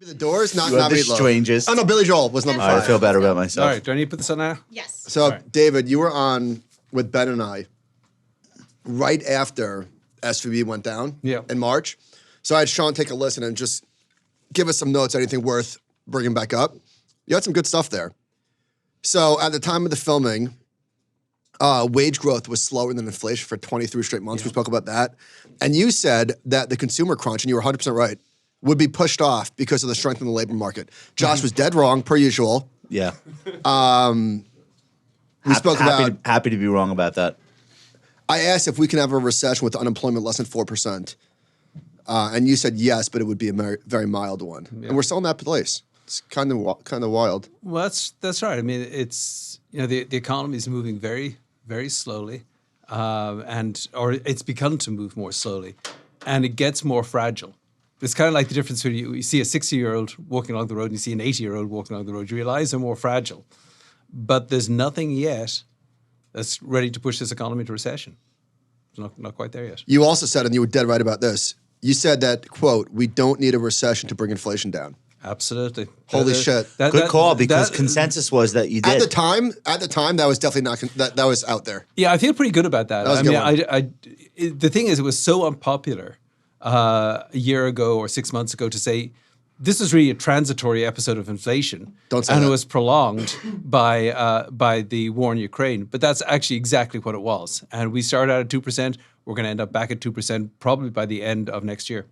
The Doors, not the Meatloaf. Strangest. Oh no, Billy Joel was number 5. All right, I feel better about myself. All right, do I need to put this on now? Yes. So, right. David, you were on with Ben and I right after SVB went down in March. So I had Sean take a listen and just give us some notes, anything worth bringing back up. You had some good stuff there. So at the time of the filming, wage growth was slower than inflation for 23 straight months. We spoke about that. And you said that the consumer crunch, and you were 100% right, would be pushed off because of the strength in the labor market. Josh was dead wrong, per usual. Yeah. We spoke about... Happy to be wrong about that. I asked if we can have a recession with unemployment less than 4%. And you said yes, but it would be a very, very mild one. Yeah. And we're still in that place. It's kind of wild. Well, that's right. I mean, it's, the economy is moving very, very slowly, or it's begun to move more slowly, and it gets more fragile. It's kind of like the difference when you see a 60-year-old walking along the road and you see an 80-year-old walking along the road. You realize they're more fragile. But there's nothing yet that's ready to push this economy to recession. It's not quite there yet. You also said, and you were dead right about this, you said that, quote, we don't need a recession to bring inflation down. Absolutely. Holy shit. Good call, because consensus was that you did. At the time, that was definitely not, that was out there. Yeah, I feel pretty good about that. The thing is, it was so unpopular a year ago or 6 months ago to say, this is really a transitory episode of inflation. Don't say and that. It was prolonged by the war in Ukraine. But that's actually exactly what it was. And we started out at 2%. We're going to end up back at 2% probably by the end of next year.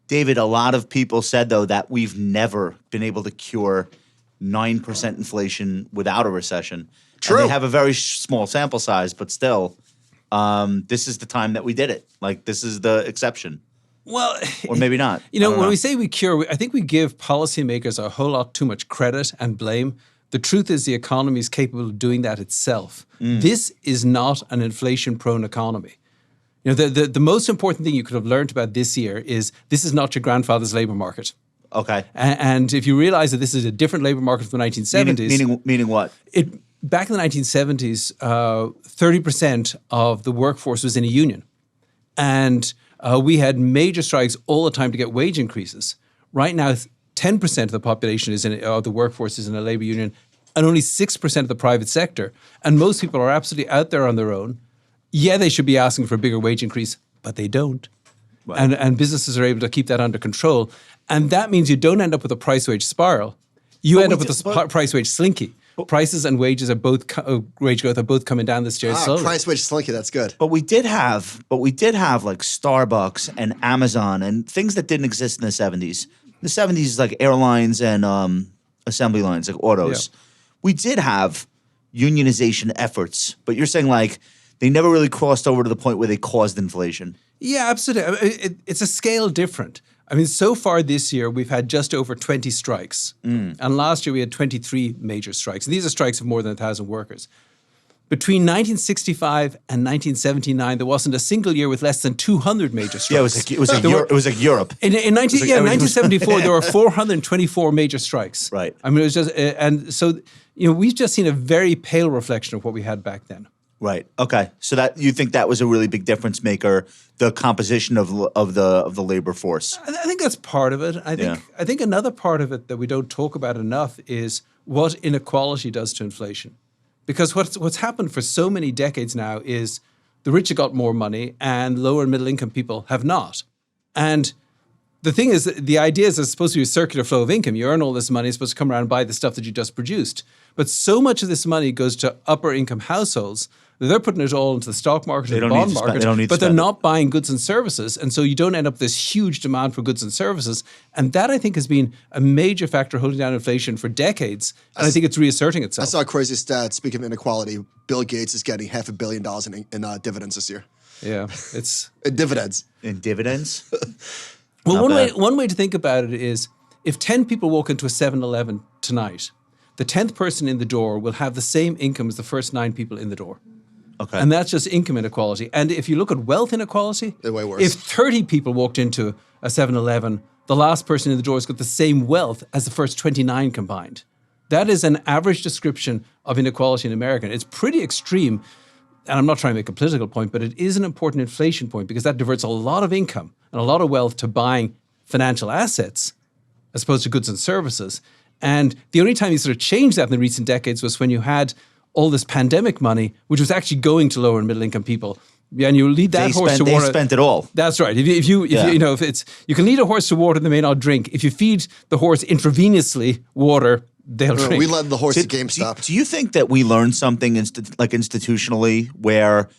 David, a lot of people said, though, that we've never been able to cure 9% inflation without a recession. True. And they have a very small sample size, but still, this is the time that we did it. Like, this is the exception. Well, or maybe not. When we say we cure, I think we give policymakers a whole lot too much credit and blame. The truth is the economy is capable of doing that itself. This is not an inflation-prone economy. The most important thing you could have learned about this year is this is not your grandfather's labor market. Okay. And if you realize that this is a different labor market from the 1970s. Meaning what? Back in the 1970s, 30% of the workforce was in a union. And we had major strikes all the time to get wage increases. Right now, 10% of the population of the workforce is in a labor union, and only 6% of the private sector. And most people are absolutely out there on their own. Yeah, they should be asking for a bigger wage increase, but they don't. Right. And businesses are able to keep that under control. And that means you don't end up with a price-wage spiral. You end up with a price-wage slinky. Prices and wages are both wage growth are both coming down the stairs slowly. Price-wage slinky, that's good. But we did have like Starbucks and Amazon and things that didn't exist in the 70s. The 70s, like airlines and assembly lines, like autos. Yeah. We did have unionization efforts, but you're saying like they never really crossed over to the point where they caused inflation. Yeah, absolutely. It's a scale different. I mean, so far this year, we've had just over 20 strikes. And last year, we had 23 major strikes. And these are strikes of more than 1,000 workers. Between 1965 and 1979, there wasn't a single year with less than 200 major strikes. Yeah, it was like Europe. In 1974, there were 424 major strikes. Right. I mean, it was just, and so, we've just seen a very pale reflection of what we had back then. Right. Okay. So that you think that was a really big difference maker, the composition of the labor force. I think that's part of it. I think another part of it that we don't talk about enough is what inequality does to inflation. Because what's happened for so many decades now is the rich have got more money and lower and middle income people have not. And the thing is, the idea is it's supposed to be a circular flow of income. You earn all this money, it's supposed to come around and buy the stuff that you just produced. But so much of this money goes to upper income households that they're putting it all into the stock market and the bond market, but they're not buying goods and services. And so you don't end up with this huge demand for goods and services. And that, I think, has been a major factor holding down inflation for decades. And I think it's reasserting itself. I saw a crazy stat. Speaking of inequality, Bill Gates is getting $500 million in dividends this year. Yeah, it's... in dividends. In dividends? Well, one way to think about it is if 10 people walk into a 7-Eleven tonight, the 10th person in the door will have the same income as the first 9 people in the door. Okay. And that's just income inequality. And if you look at wealth inequality, they're way worse. If 30 people walked into a 7-Eleven, the last person in the door has got the same wealth as the first 29 combined. That is an average description of inequality in America. It's pretty extreme. And I'm not trying to make a political point, but it is an important inflation point because that diverts a lot of income and a lot of wealth to buying financial assets. as opposed to goods and services. And the only time you sort of changed that in the recent decades was when you had all this pandemic money, which was actually going to lower and middle income people. Yeah, and you lead that horse to water. They spent it all. That's right. If you can lead a horse to water, they may not drink. If you feed the horse intravenously water, they'll drink. We led the horse to GameStop. Do you think that we learned something institutionally where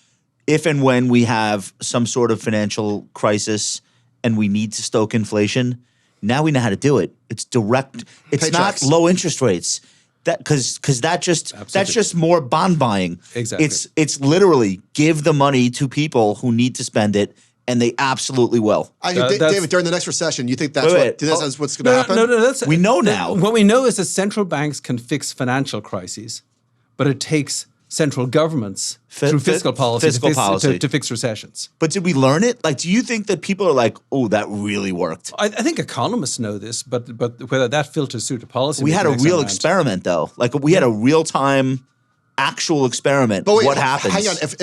if and when we have some sort of financial crisis and we need to stoke inflation, now we know how to do it. It's direct. It's Paychecks. not low interest rates. Because that's just more bond buying. Exactly. It's literally give the money to people who need to spend it, and they absolutely will. David, during the next recession, you think that's what's going to happen? No. We know now. What we know is that central banks can fix financial crises, but it takes central governments through fiscal policy to fix recessions. But did we learn it? Like, do you think that people are like, oh, that really worked? I think economists know this, but whether that filters through to policy. We had a real experiment, though. Like, we had a real-time actual experiment. But wait, what happens? Hang on. If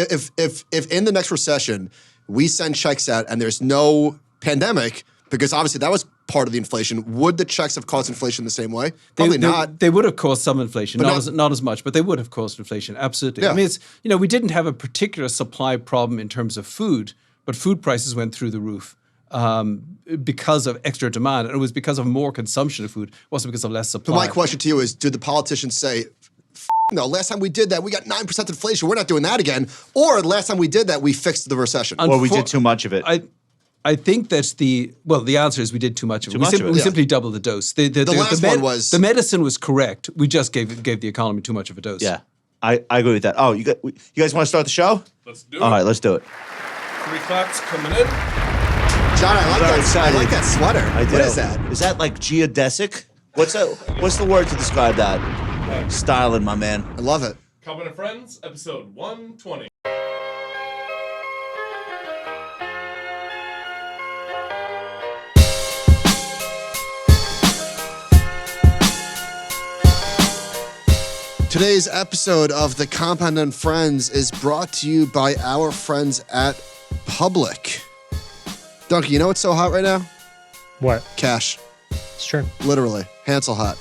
in the next recession we send checks out and there's no pandemic, because obviously that was part of the inflation, would the checks have caused inflation the same way? Probably not. They would have caused some inflation, not as much, but they would have caused inflation. Absolutely. Yeah. I mean, we didn't have a particular supply problem in terms of food, but food prices went through the roof because of extra demand, and it was because of more consumption of food. It wasn't because of less supply. But my question to you is: do the politicians say, "No, last time we did that, we got 9% inflation. We're not doing that again," or last time we did that, we fixed the recession, or we did too much of it? I think that the answer is we did too much of it. We simply doubled the dose. The last one was the medicine was correct. We just gave the economy too much of a dose. Yeah, I agree with that. Oh, you guys want to start the show? Let's do it. All right, let's do it. 3 claps coming in. John, I like that sweater. What is that? Is that like geodesic? What's the word to describe that? Styling, my man. I love it. Covenant Friends, episode 120. Today's episode of The Compound and Friends is brought to you by our friends at Public. Duncan, you know what's so hot right now? What? Cash. It's true. Literally. Hansel hot.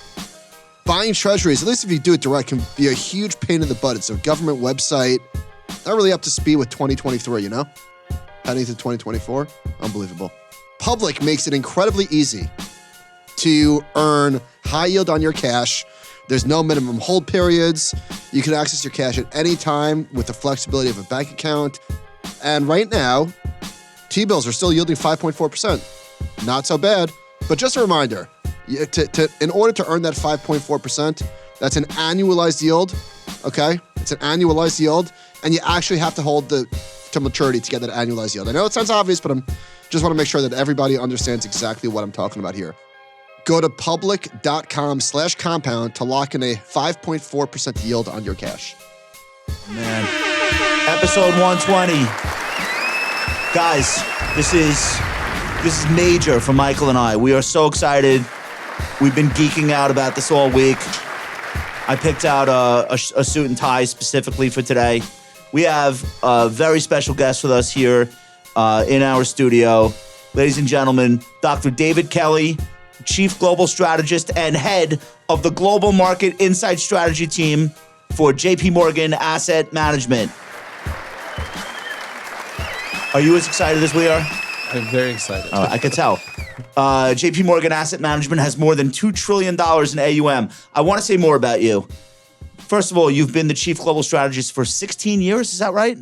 Buying treasuries, at least if you do it direct, can be a huge pain in the butt. It's a government website. Not really up to speed with 2023, you know? Heading to 2024. Unbelievable. Public makes it incredibly easy to earn high yield on your cash. There's no minimum hold periods. You can access your cash at any time with the flexibility of a bank account. And right now, T-bills are still yielding 5.4%. Not so bad. But just a reminder, in order to earn that 5.4%, that's an annualized yield, okay? It's an annualized yield, and you actually have to hold to maturity to get that annualized yield. I know it sounds obvious, but I just want to make sure that everybody understands exactly what I'm talking about here. Go to public.com/compound to lock in a 5.4% yield on your cash. Man. Episode 120. Guys, this is major for Michael and I. We are so excited. We've been geeking out about this all week. I picked out a suit and tie specifically for today. We have a very special guest with us here in our studio. Ladies and gentlemen, Dr. David Kelly, Chief Global Strategist and head of the Global Market Insight Strategy team for JP Morgan Asset Management. Are you as excited as we are? I'm very excited. I can tell. JP Morgan Asset Management has more than $2 trillion in AUM. I want to say more about you. First of all, you've been the Chief Global Strategist for 16 years, is that right?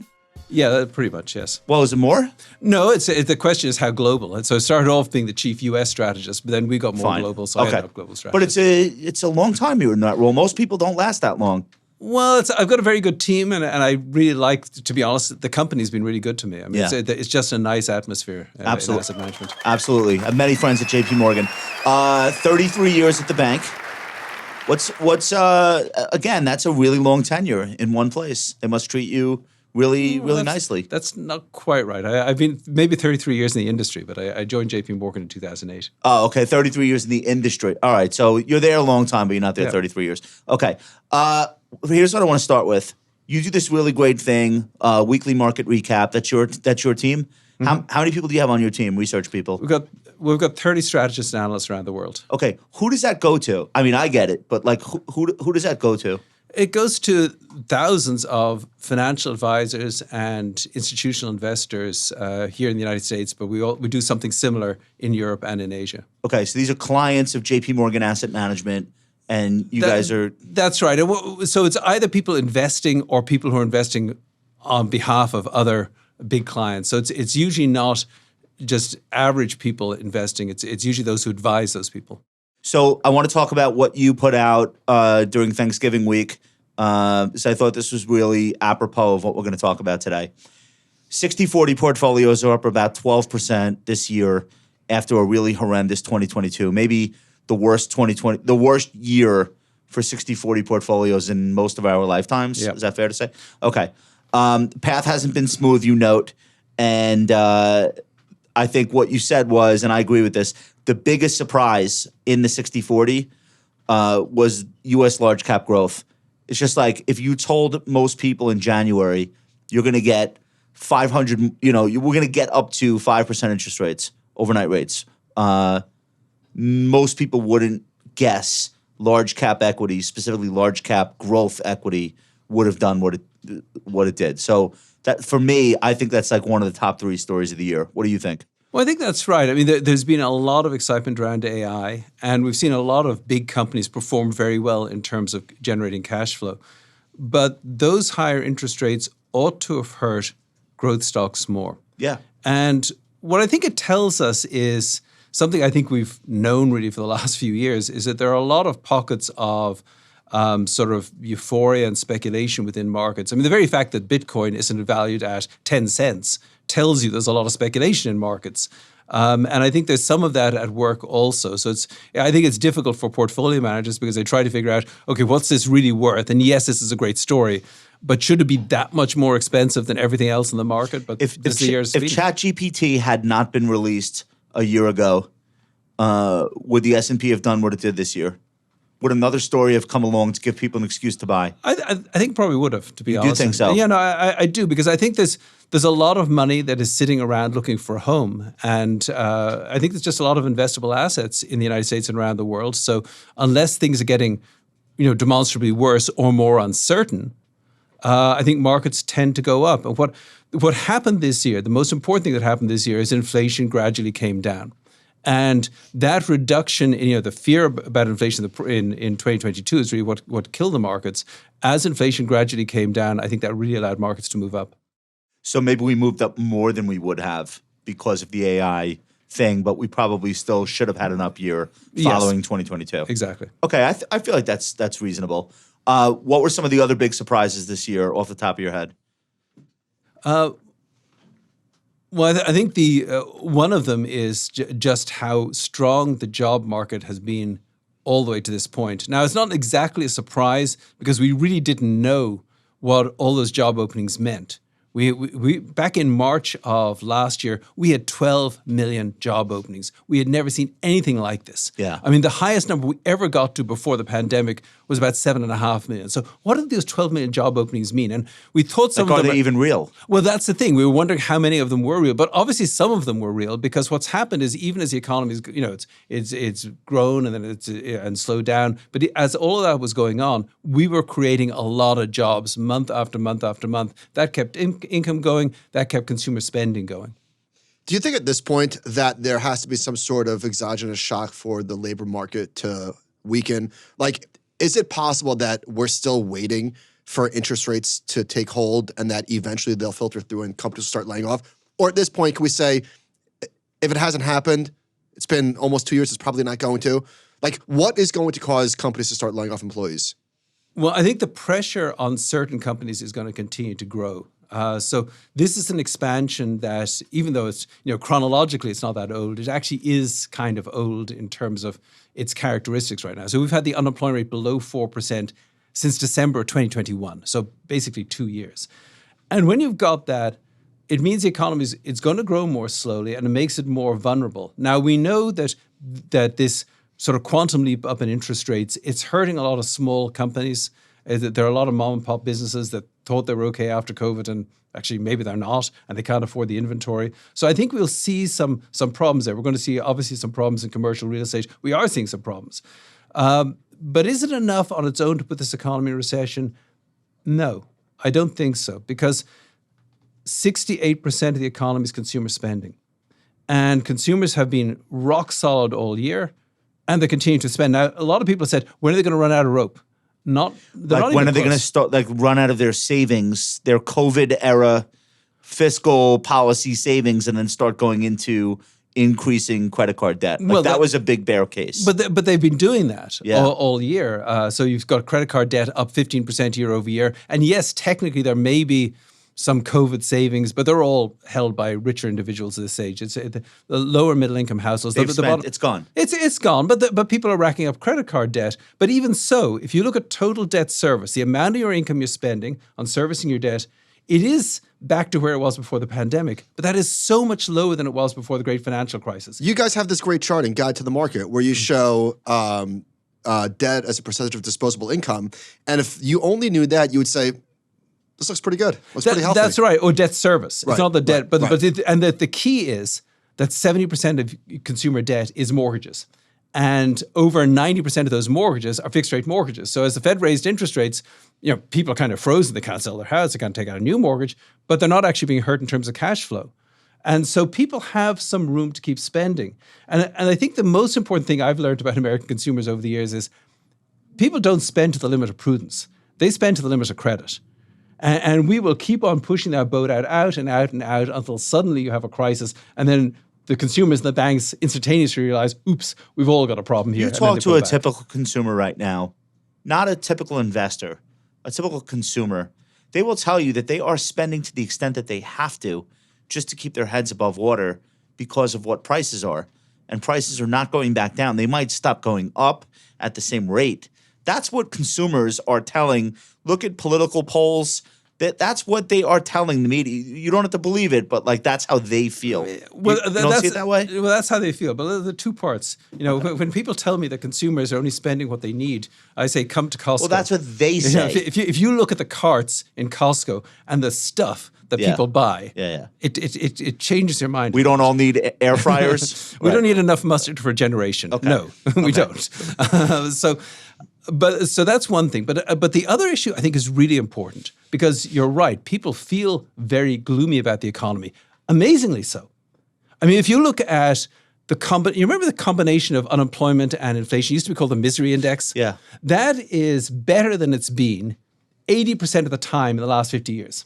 Yeah, pretty much, yes. Well, is it more? No, the question is how global. And so I started off being the chief U.S. strategist, but then we got more global, so I ended up global strategist. But it's a long time you were in that role. Most people don't last that long. Well, I've got a very good team, and I really like, to be honest, the company's been really good to me. I mean, it's just a nice atmosphere in asset management. Absolutely. I have many friends at JP Morgan. 33 years at the bank. What's again, that's a really long tenure in one place. They must treat you really nicely. That's not quite right. I've been maybe 33 years in the industry, but I joined JP Morgan in 2008. Oh, okay. 33 years in the industry. All right. So you're there a long time, but you're not there 33 years. Okay. Here's what I want to start with. You do this really great thing, weekly market recap. That's your team. How many people do you have on your team, research people? We've got 30 strategists and analysts around the world. Okay, who does that go to? I mean, I get it, but like, who does that go to? It goes to thousands of financial advisors and institutional investors here in the United States, but we do something similar in Europe and in Asia. Okay, so these are clients of JP Morgan Asset Management, and you guys are... That's right. So it's either people investing or people who are investing on behalf of other big clients. So it's usually not just average people investing. It's usually those who advise those people. So I want to talk about what you put out during Thanksgiving week. So I thought this was really apropos of what we're going to talk about today. 60-40 portfolios are up about 12% this year after a really horrendous 2022. Maybe the worst year for 60-40 portfolios in most of our lifetimes. Yep. Is that fair to say? Okay. Path hasn't been smooth, you note. And I think what you said was, and I agree with this, the biggest surprise in the 60-40 was U.S. large cap growth. It's just like if you told most people in January you're going to get 500, we're going to get up to 5% interest rates, overnight rates. Most people wouldn't guess large cap equity, specifically large cap growth equity, would have done what it did. So that, for me, I think that's like one of the top 3 stories of the year. What do you think? Well, I think that's right. I mean, there's been a lot of excitement around AI, and we've seen a lot of big companies perform very well in terms of generating cash flow. But those higher interest rates ought to have hurt growth stocks more. Yeah. And what I think it tells us is something I think we've known really for the last few years, is that there are a lot of pockets of sort of euphoria and speculation within markets. I mean, the very fact that Bitcoin isn't valued at 10 cents tells you there's a lot of speculation in markets. And I think there's some of that at work also. So I think it's difficult for portfolio managers because they try to figure out, okay, what's this really worth? And yes, this is a great story, but should it be that much more expensive than everything else in the market? But if ChatGPT had not been released a year ago, would the S&P have done what it did this year? Would another story have come along to give people an excuse to buy? I think probably would have, to be honest. You do think so? Yeah, no, I do, because I think there's a lot of money that is sitting around looking for a home. And I think there's just a lot of investable assets in the United States and around the world. So unless things are getting demonstrably worse or more uncertain, I think markets tend to go up. And what happened this year, the most important thing that happened this year is inflation gradually came down. And that reduction in the fear about inflation in 2022 is really what killed the markets. As inflation gradually came down, I think that really allowed markets to move up. So maybe we moved up more than we would have because of the AI thing, but we probably still should have had an up year following 2022. Exactly. Okay, I feel like that's reasonable. What were some of the other big surprises this year off the top of your head? Well, I think one of them is just how strong the job market has been all the way to this point. Now, it's not exactly a surprise because we really didn't know what all those job openings meant. We back in March of last year, we had 12 million job openings. We had never seen anything like this. Yeah. I mean, the highest number we ever got to before the pandemic was about 7.5 million. So what did those 12 million job openings mean? And we thought some of them... Are they even real? Well, that's the thing. We were wondering how many of them were real. But obviously some of them were real because what's happened is even as the economy it's grown and then and slowed down. But as all of that was going on, we were creating a lot of jobs month after month after month. That kept income going. That kept consumer spending going. Do you think at this point that there has to be some sort of exogenous shock for the labor market to weaken? Like, is it possible that we're still waiting for interest rates to take hold and that eventually they'll filter through and companies will start laying off? Or at this point, can we say, if it hasn't happened, it's been almost 2 years, it's probably not going to? Like, what is going to cause companies to start laying off employees? Well, I think the pressure on certain companies is going to continue to grow. So this is an expansion that, even though it's, chronologically it's not that old, it actually is kind of old in terms of its characteristics right now. So we've had the unemployment rate below 4% since December of 2021. So basically 2 years. And when you've got that, it means the economy it's going to grow more slowly and it makes it more vulnerable. Now, we know that this sort of quantum leap up in interest rates, it's hurting a lot of small companies. There are a lot of mom and pop businesses that thought they were okay after COVID and Actually, maybe they're not, and they can't afford the inventory. So I think we'll see some problems there. We're going to see, obviously, some problems in commercial real estate. We are seeing some problems. But is it enough on its own to put this economy in recession? No, I don't think so, because 68% of the economy is consumer spending. And consumers have been rock solid all year, and they continue to spend. Now, a lot of people said, when are they going to run out of rope? When are they going to start run out of their savings, their COVID era fiscal policy savings, and then start going into increasing credit card debt? That was a big bear case. But they've been doing that all year. So you've got credit card debt up 15% year over year. And yes, technically there may be some COVID savings, but they're all held by richer individuals at this age. It's the lower middle income households. It's gone. It's gone, but people are racking up credit card debt. But even so, if you look at total debt service, the amount of your income you're spending on servicing your debt, it is back to where it was before the pandemic, but that is so much lower than it was before the great financial crisis. You guys have this great chart in Guide to the Market where you show debt as a percentage of disposable income. And if you only knew that, you would say, this looks pretty good. Looks pretty healthy. That's right. Or debt service. Right. It's not the debt, but the key is that 70% of consumer debt is mortgages. And over 90% of those mortgages are fixed rate mortgages. So as the Fed raised interest rates, people are kind of frozen. They can't sell their house. They can't take out a new mortgage, but they're not actually being hurt in terms of cash flow. And so people have some room to keep spending. And I think the most important thing I've learned about American consumers over the years is people don't spend to the limit of prudence. They spend to the limit of credit. And we will keep on pushing that boat out and out and out until suddenly you have a crisis. And then the consumers and the banks instantaneously realize, oops, we've all got a problem here. You talk to a typical consumer right now, not a typical investor, a typical consumer. They will tell you that they are spending to the extent that they have to just to keep their heads above water because of what prices are. And prices are not going back down. They might stop going up at the same rate. That's what consumers are telling. Look at political polls. That's what they are telling the media. You don't have to believe it, but that's how they feel. Well, you don't see it that way? Well, that's how they feel. But the two parts. When people tell me that consumers are only spending what they need, I say, come to Costco. Well, that's what they say. If you look at the carts in Costco and the stuff that people buy, it changes your mind. We don't all need air fryers. We don't need enough mustard for a generation. Okay. No, we don't. So that's one thing. But the other issue I think is really important because you're right. People feel very gloomy about the economy. Amazingly so. I mean, if you look at you remember the combination of unemployment and inflation? It used to be called the misery index. Yeah. That is better than it's been 80% of the time in the last 50 years.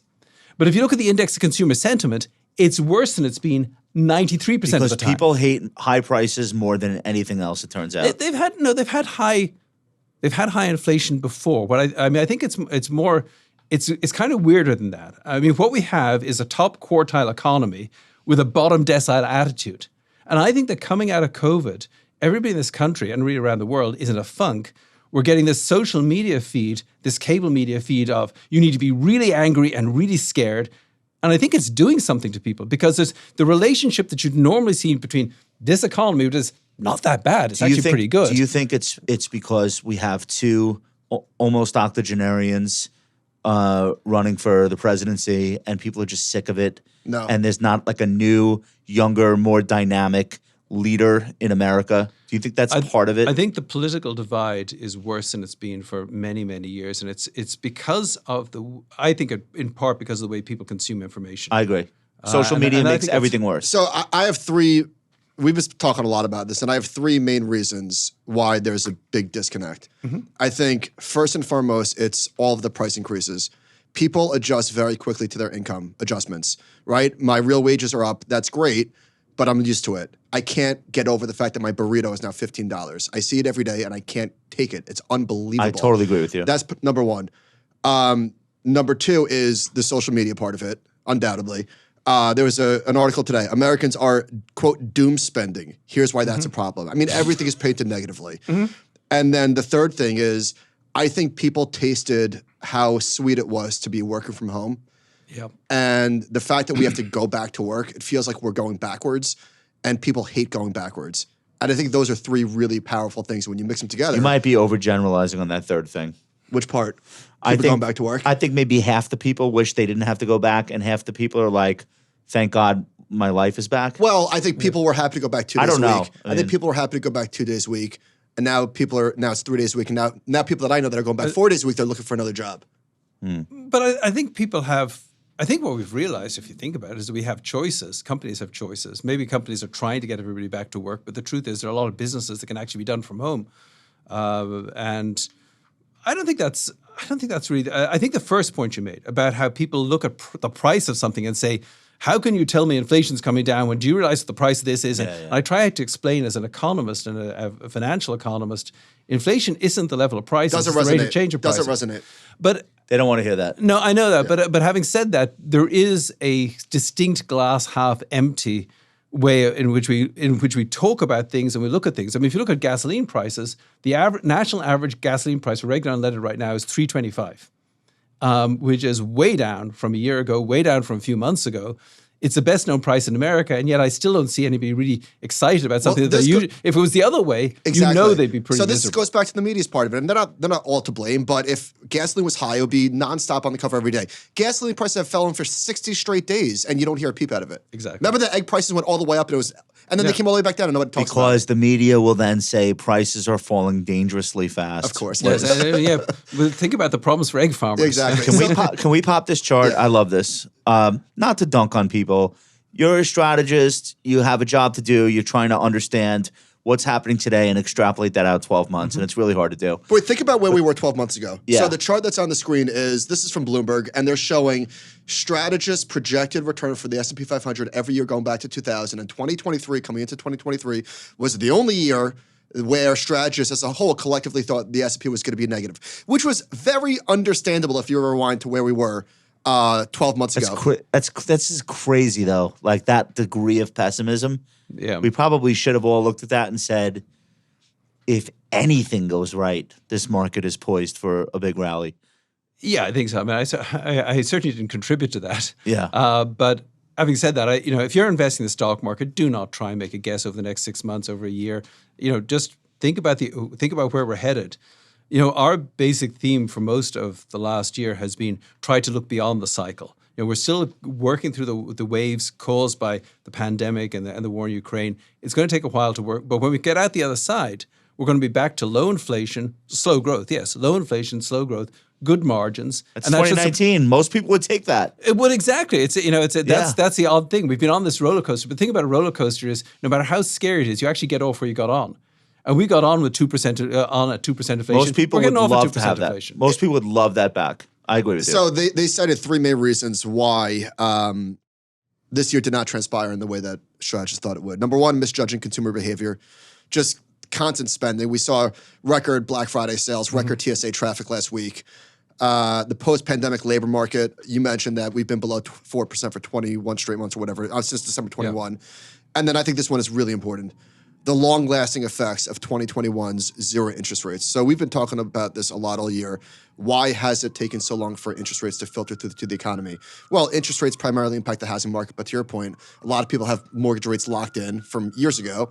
But if you look at the index of consumer sentiment, it's worse than it's been 93% of the time. Because people hate high prices more than anything else, it turns out. They've had high inflation before. But I think it's kind of weirder than that. I mean, what we have is a top quartile economy with a bottom decile attitude. And I think that coming out of COVID, everybody in this country and really around the world is in a funk. We're getting this social media feed, this cable media feed of you need to be really angry and really scared. And I think it's doing something to people because there's the relationship that you'd normally see between this economy, which is not that bad. It's actually pretty good. Do you think it's because we have two almost octogenarians running for the presidency and people are just sick of it? No. And there's not a new, younger, more dynamic leader in America? Do you think that's part of it? I think the political divide is worse than it's been for many, many years. And it's because of I think in part because of the way people consume information. I agree. Social media makes everything worse. So I have three. We've been talking a lot about this, and I have three main reasons why there's a big disconnect. Mm-hmm. I think first and foremost, it's all of the price increases. People adjust very quickly to their income adjustments, right? My real wages are up. That's great, but I'm used to it. I can't get over the fact that my burrito is now $15. I see it every day, and I can't take it. It's unbelievable. I totally agree with you. That's number one. Number two is the social media part of it, undoubtedly. There was an article today. Americans are, quote, doom spending. Here's why that's a problem. I mean, everything is painted negatively. Mm-hmm. And then the third thing is, I think people tasted how sweet it was to be working from home. Yep. And the fact that we have to go back to work, it feels like we're going backwards, and people hate going backwards. And I think those are three really powerful things when you mix them together. You might be overgeneralizing on that third thing. Which part? I think going back to work? I think maybe half the people wish they didn't have to go back, and half the people are like, thank God my life is back. Well, I think people were happy to go back 2 days I don't a know. week. I think people were happy to go back 2 days a week. And now now it's 3 days a week. And now people that I know that are going back 4 days a week, they're looking for another job. But I think people have, I think what we've realized, if you think about it, is that we have choices. Companies have choices. Maybe companies are trying to get everybody back to work, but the truth is there are a lot of businesses that can actually be done from home. And I don't think that's really, I think the first point you made about how people look at the price of something and say, how can you tell me inflation's coming down when do you realize what the price of this is? And I try to explain as an economist and a financial economist, inflation isn't the level of prices, it's the rate of change of prices. Doesn't resonate. But they don't want to hear that. no, I know that. But having said that, there is a distinct glass half empty way in which we talk about things and we look at things. I mean, if you look at gasoline prices, the national average gasoline price for regular unleaded right now is $3.25. Which is way down from a year ago, way down from a few months ago. It's the best known price in America, and yet I still don't see anybody really excited about something if it was the other way, you know they'd be pretty miserable. So this goes back to the media's part of it, and they're not all to blame, but if gasoline was high, it would be nonstop on the cover every day. Gasoline prices have fallen for 60 straight days, and you don't hear a peep out of it. Exactly. Remember the egg prices went all the way up, and then they came all the way back down, and nobody talks about it. Because the media will then say prices are falling dangerously fast. Of course. Yes. Yeah. Well, think about the problems for egg farmers. Exactly. Can we pop this chart? I love this. Not to dunk on people. You're a strategist. You have a job to do. You're trying to understand what's happening today and extrapolate that out 12 months, and it's really hard to do. But think about where we were 12 months ago. Yeah. So the chart that's on the screen this is from Bloomberg, and they're showing strategists' projected return for the S&P 500 every year going back to 2000. And 2023, coming into 2023, was the only year where strategists as a whole collectively thought the S&P was going to be negative, which was very understandable if you rewind to where we were 12 months ago. That's just crazy, though. Like that degree of pessimism. Yeah. We probably should have all looked at that and said, if anything goes right, this market is poised for a big rally. Yeah, I think so. I mean, I certainly didn't contribute to that. Yeah. But having said that, if you're investing in the stock market, do not try and make a guess over the next 6 months, over a year. Just think about where we're headed. Our basic theme for most of the last year has been try to look beyond the cycle. We're still working through the waves caused by the pandemic and the war in Ukraine. It's going to take a while to work, but when we get out the other side, we're going to be back to low inflation, slow growth. Yes, low inflation, slow growth, good margins. That's 2019. Most people would take that. It would exactly. That's the odd thing. We've been on this roller coaster, but the thing about a roller coaster is no matter how scary it is, you actually get off where you got on. And we got on with 2% on at 2% inflation. Most people would love to have inflation. that. Most people would love that back. I agree with you. So they cited three main reasons why this year did not transpire in the way that strategists thought it would. Number one, misjudging consumer behavior, just constant spending. We saw record Black Friday sales, record TSA traffic last week. The post-pandemic labor market, you mentioned that we've been below 4% for 21 straight months or whatever, since December 21. Yeah. And then I think this one is really important. The long-lasting effects of 2021's zero interest rates. So we've been talking about this a lot all year. Why has it taken so long for interest rates to filter through to the economy? Well, interest rates primarily impact the housing market, but to your point, a lot of people have mortgage rates locked in from years ago.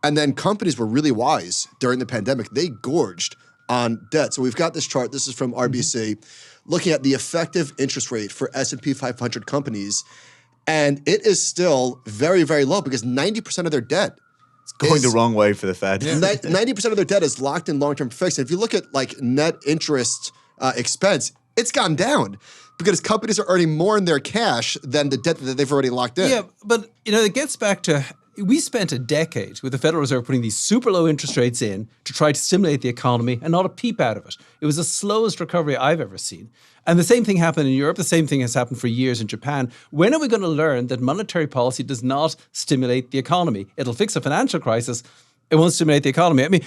And then companies were really wise during the pandemic. They gorged on debt. So we've got this chart. This is from RBC, looking at the effective interest rate for S&P 500 companies. And it is still very, very low because 90% of their debt it's going the wrong way for the Fed. 90% of their debt is locked in long-term fixed. And if you look at like net interest expense, it's gone down because companies are earning more in their cash than the debt that they've already locked in. Yeah, but it gets back to we spent a decade with the Federal Reserve putting these super low interest rates in to try to stimulate the economy and not a peep out of it. It was the slowest recovery I've ever seen. And the same thing happened in Europe. The same thing has happened for years in Japan. When are we going to learn that monetary policy does not stimulate the economy? It'll fix a financial crisis. It won't stimulate the economy. I mean,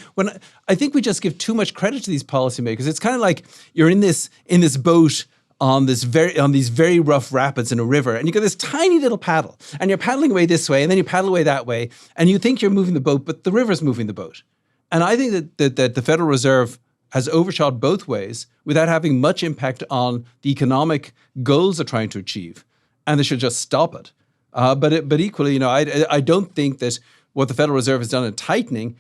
I think we just give too much credit to these policymakers. It's kind of like you're in this boat on these very rough rapids in a river, and you got this tiny little paddle, and you're paddling away this way, and then you paddle away that way, and you think you're moving the boat, but the river's moving the boat. And I think that the Federal Reserve has overshot both ways without having much impact on the economic goals they're trying to achieve, and they should just stop it. But equally, I don't think that what the Federal Reserve has done in tightening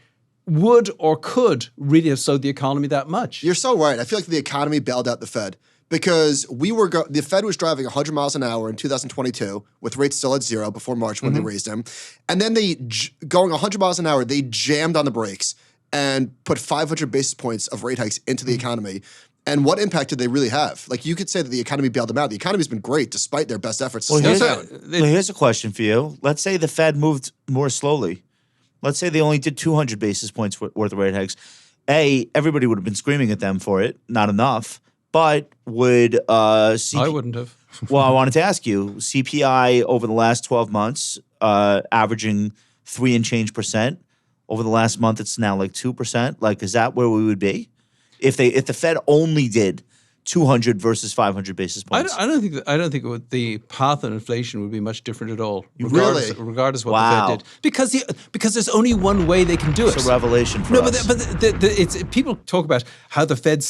would or could really have slowed the economy that much. You're so right. I feel like the economy bailed out the Fed because the Fed was driving 100 miles an hour in 2022 with rates still at zero before March when they raised them. And then going 100 miles an hour, they jammed on the brakes and put 500 basis points of rate hikes into the economy. And what impact did they really have? Like, you could say that the economy bailed them out. The economy's been great despite their best efforts to slow it down. Here's a question for you. Let's say the Fed moved more slowly. Let's say they only did 200 basis points worth of rate hikes. Everybody would have been screaming at them for it. Not enough. But would I wouldn't have. Well, I wanted to ask you, CPI over the last 12 months, averaging 3 and change percent. Over the last month, it's now like 2%. Like, is that where we would be? If the Fed only did 200 versus 500 basis points. I don't think the path of inflation would be much different at all. Really? Regardless of what the Fed did, because there's only one way they can do it. It's a revelation for us. It's people talk about how the Fed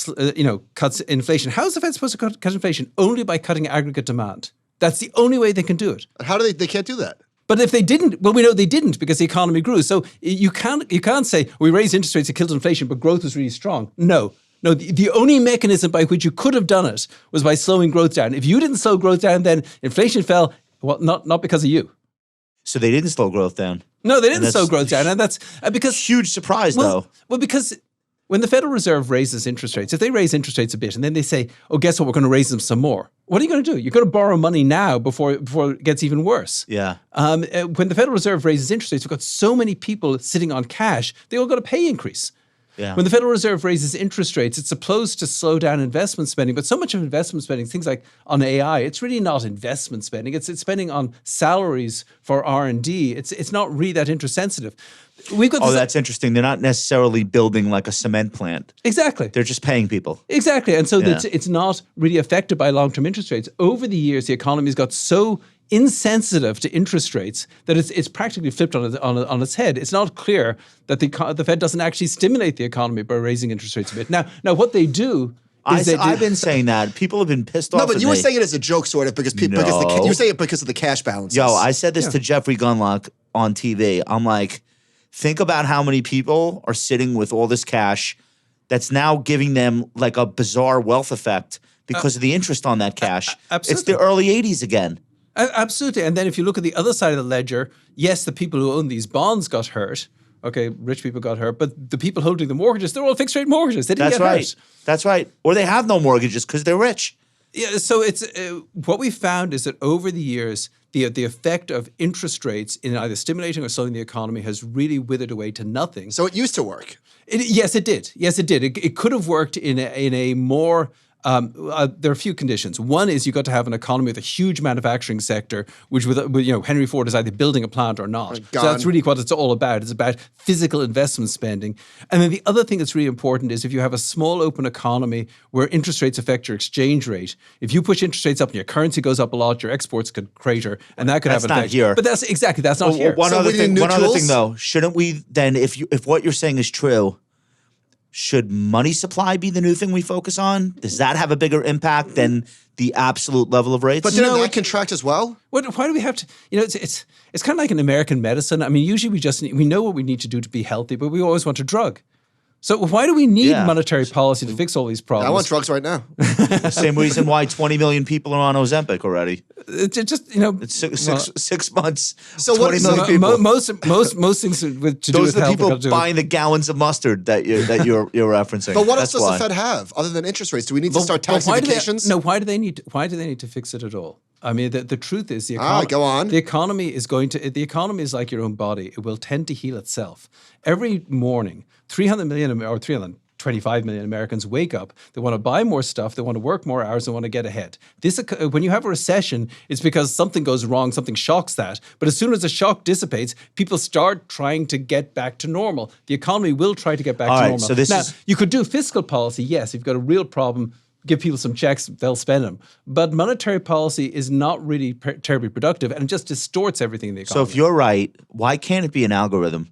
cuts inflation. How is the Fed supposed to cut inflation? Only by cutting aggregate demand. That's the only way they can do it. How do they can't do that? But if they didn't, well, we know they didn't because the economy grew. So you can't say we raised interest rates, it killed inflation, but growth was really strong. No, the only mechanism by which you could have done it was by slowing growth down. If you didn't slow growth down, then inflation fell. Well, not because of you. So they didn't slow growth down. No, they didn't slow growth down, and that's because huge surprise though. Well, because when the Federal Reserve raises interest rates, if they raise interest rates a bit and then they say, oh, guess what, we're going to raise them some more. What are you going to do? You're going to borrow money now before it gets even worse. Yeah. When the Federal Reserve raises interest rates, we've got so many people sitting on cash, they all got a pay increase. Yeah. When the Federal Reserve raises interest rates, it's supposed to slow down investment spending, but so much of investment spending, things like on AI, it's really not investment spending. It's spending on salaries for R&D. It's not really that interest sensitive. That's interesting. They're not necessarily building like a cement plant. Exactly. They're just paying people. Exactly. And so it's not really affected by long-term interest rates. Over the years, the economy's got so insensitive to interest rates that it's practically flipped on its head. It's not clear that the Fed doesn't actually stimulate the economy by raising interest rates a bit. Now what they do is I've been saying that. People have been pissed off. No, but you were saying it as a joke, sort of, because you were saying it because of the cash balances. Yo, I said this to Jeffrey Gunlock on TV. I'm like, think about how many people are sitting with all this cash that's now giving them like a bizarre wealth effect because of the interest on that cash. Absolutely. It's the early 80s again. Absolutely. And then if you look at the other side of the ledger, yes, the people who own these bonds got hurt. Okay, rich people got hurt, but the people holding the mortgages, they're all fixed rate mortgages. They didn't get hurt. That's right. Or they have no mortgages because they're rich. Yeah, so it's what we found is that over the years, the effect of interest rates in either stimulating or slowing the economy has really withered away to nothing. So it used to work. Yes, it did. Yes, it did. It could have worked in a more. There are a few conditions. One is you got to have an economy with a huge manufacturing sector, which with Henry Ford is either building a plant or not. So that's really what it's all about. It's about physical investment spending. And then the other thing that's really important is if you have a small open economy where interest rates affect your exchange rate, if you push interest rates up and your currency goes up a lot, your exports could crater, and that could have an effect. That's not here. But that's not here. One other thing though, shouldn't we then, if what you're saying is true, should money supply be the new thing we focus on? Does that have a bigger impact than the absolute level of rates? But didn't that contract as well? Why do we have to? It's kind of like in American medicine. I mean, usually we know what we need to do to be healthy, but we always want a drug. So why do we need monetary policy to fix all these problems? I want drugs right now. Same reason why 20 million people are on Ozempic already. It's just it's 6 months. So 20 million people. Most things to do with health. Those are the people buying the gallons of mustard that you're referencing. But what else does the Fed have other than interest rates? Do we need to start taxing vacations? Why do they need to fix it at all? I mean, the truth is the economy is like your own body. It will tend to heal itself. Every morning, 300 million or 325 million Americans wake up. They want to buy more stuff. They want to work more hours. They want to get ahead. When you have a recession, it's because something goes wrong. Something shocks that. But as soon as the shock dissipates, people start trying to get back to normal. The economy will try to get back to normal. So you could do fiscal policy. Yes, you've got a real problem. Give people some checks, they'll spend them. But monetary policy is not really terribly productive, and it just distorts everything in the economy. So if you're right, why can't it be an algorithm?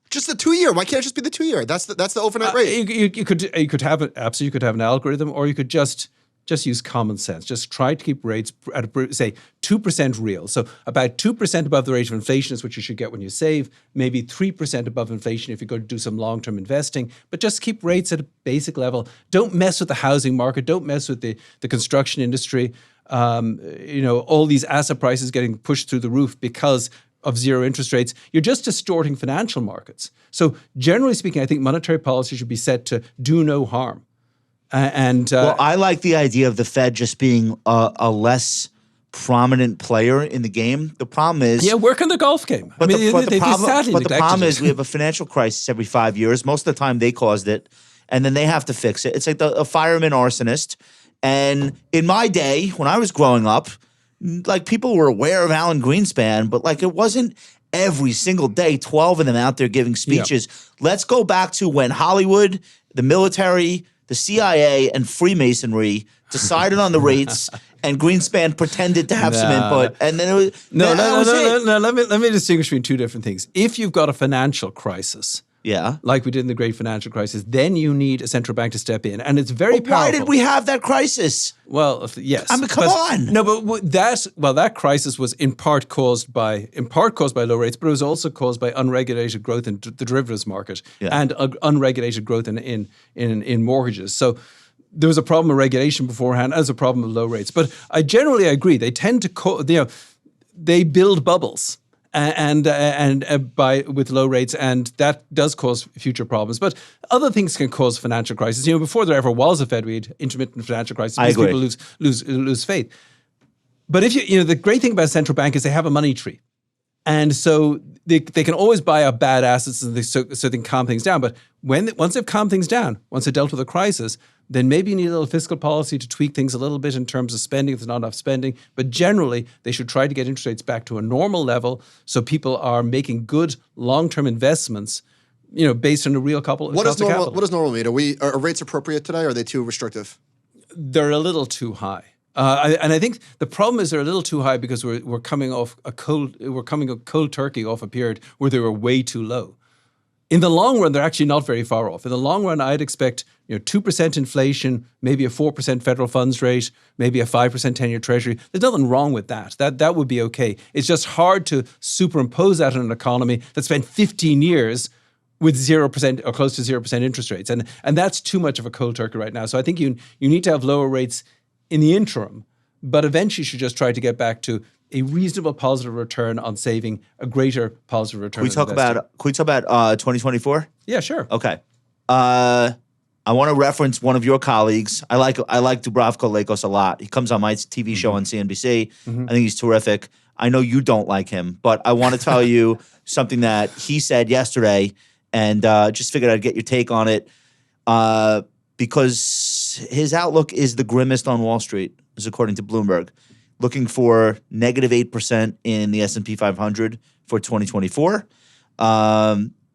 Just the 2-year. Why can't it just be the 2-year? That's the overnight rate. You could have an algorithm, or you could just just use common sense. Just try to keep rates at, say, 2% real. So about 2% above the rate of inflation is what you should get when you save, maybe 3% above inflation if you're going to do some long-term investing, but just keep rates at a basic level. Don't mess with the housing market. Don't mess with the construction industry. All these asset prices getting pushed through the roof because of zero interest rates. You're just distorting financial markets. So generally speaking, I think monetary policy should be set to do no harm. Well, I like the idea of the Fed just being a less prominent player in the game. The problem is, work on the golf game. But the problem is, we have a financial crisis every 5 years. Most of the time, they caused it, and then they have to fix it. It's like a fireman arsonist. And in my day, when I was growing up, like people were aware of Alan Greenspan, but like it wasn't every single day, 12 of them out there giving speeches. Yep. Let's go back to when Hollywood, the military, the CIA, and Freemasonry decided on the rates, and Greenspan pretended to have some input, and then it was no. Let me distinguish between two different things. If you've got a financial crisis, like we did in the Great Financial Crisis, then you need a central bank to step in, and it's very powerful. Why did we have that crisis? Well, yes. I mean, come on. No, but that crisis was in part caused by low rates, but it was also caused by unregulated growth in the derivatives market and unregulated growth in mortgages. So there was a problem of regulation beforehand, as a problem of low rates. But I generally agree. They tend to they build bubbles. With low rates, and that does cause future problems. But other things can cause financial crisis. Before there ever was a Fed, we had intermittent financial crisis because people lose faith. But if the great thing about a central bank is they have a money tree, and so they can always buy up bad assets, and so they can calm things down. But once they've calmed things down, once they've dealt with a crisis, then maybe you need a little fiscal policy to tweak things a little bit in terms of spending if there's not enough spending. But generally, they should try to get interest rates back to a normal level so people are making good long-term investments, based on a real cost of capital. What does normal mean? Are rates appropriate today, or are they too restrictive? They're a little too high. And I think the problem is they're a little too high because we're coming a cold turkey off a period where they were way too low. In the long run, they're actually not very far off. In the long run, I'd expect 2% inflation, maybe a 4% federal funds rate, maybe a 5% 10-year treasury. There's nothing wrong with that. That would be okay. It's just hard to superimpose that on an economy that spent 15 years with 0% or close to 0% interest rates. And that's too much of a cold turkey right now. So I think you need to have lower rates in the interim, but eventually you should just try to get back to a reasonable positive return on saving, a greater positive return on investing. Can we talk about 2024? Yeah, sure. Okay. I want to reference one of your colleagues. I like Dubravko Lakos a lot. He comes on my TV show on CNBC. I think he's terrific. I know you don't like him, but I want to tell you something that he said yesterday, and just figured I'd get your take on it, because his outlook is the grimmest on Wall Street, is according to Bloomberg. Looking for negative 8% in the S&P 500 for 2024.